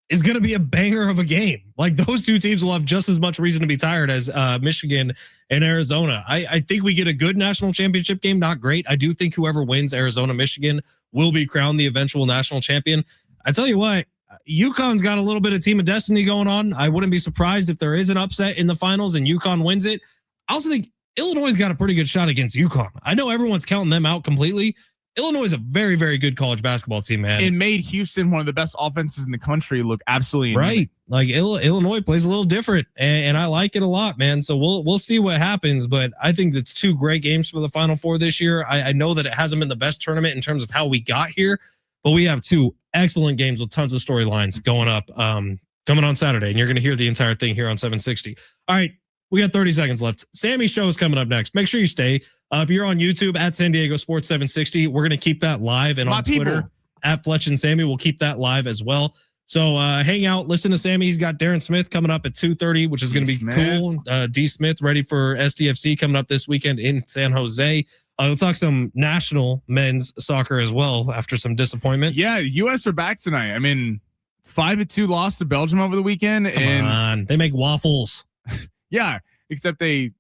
is going to be a banger of a game. Like those two teams will have just as much reason to be tired as Michigan and Arizona. I think we get a good national championship game, not great. I do think whoever wins Arizona, Michigan will be crowned the eventual national champion. I tell you what, UConn's got a little bit of team of destiny going on. I wouldn't be surprised if there is an upset in the finals and UConn wins it. I also think Illinois got a pretty good shot against UConn. I know everyone's counting them out completely. Illinois is a very, very good college basketball team, man. It made Houston one of the best offenses in the country look absolutely right. Like Illinois plays a little different, and I like it a lot, man. So we'll see what happens, but I think it's two great games for the Final Four this year. I know that it hasn't been the best tournament in terms of how we got here, but we have two excellent games with tons of storylines going up, coming on Saturday, and you're going to hear the entire thing here on 760. All right. We got 30 seconds left. Sammy's show is coming up next. Make sure you stay. If you're on YouTube at San Diego Sports 760, we're going to keep that live. And on Twitter at Fletch and Sammy, we'll keep that live as well. So hang out, listen to Sammy. He's got Darren Smith coming up at 2:30, which is going to be cool. D. Smith ready for SDFC coming up this weekend in San Jose. We'll talk some national men's soccer as well after some disappointment. Yeah, U.S. are back tonight. I mean, 5-2 loss to Belgium over the weekend. Come on. They make waffles. Yeah, except they,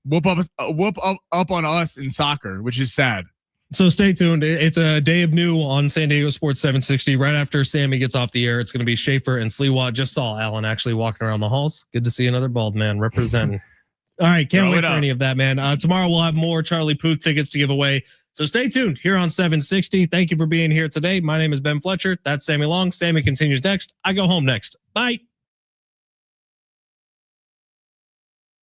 whoop up on us in soccer, which is sad. So stay tuned. It's a day of new on San Diego Sports 760. Right after Sammy gets off the air, it's going to be Schaefer and Sliwa. Just saw Alan actually walking around the halls. Good to see another bald man representing. All right, can't wait for any of that, man. Tomorrow we'll have more Charlie Puth tickets to give away. So stay tuned here on 760. Thank you for being here today. My name is Ben Fletcher. That's Sammy Long. Sammy continues next. I go home next. Bye.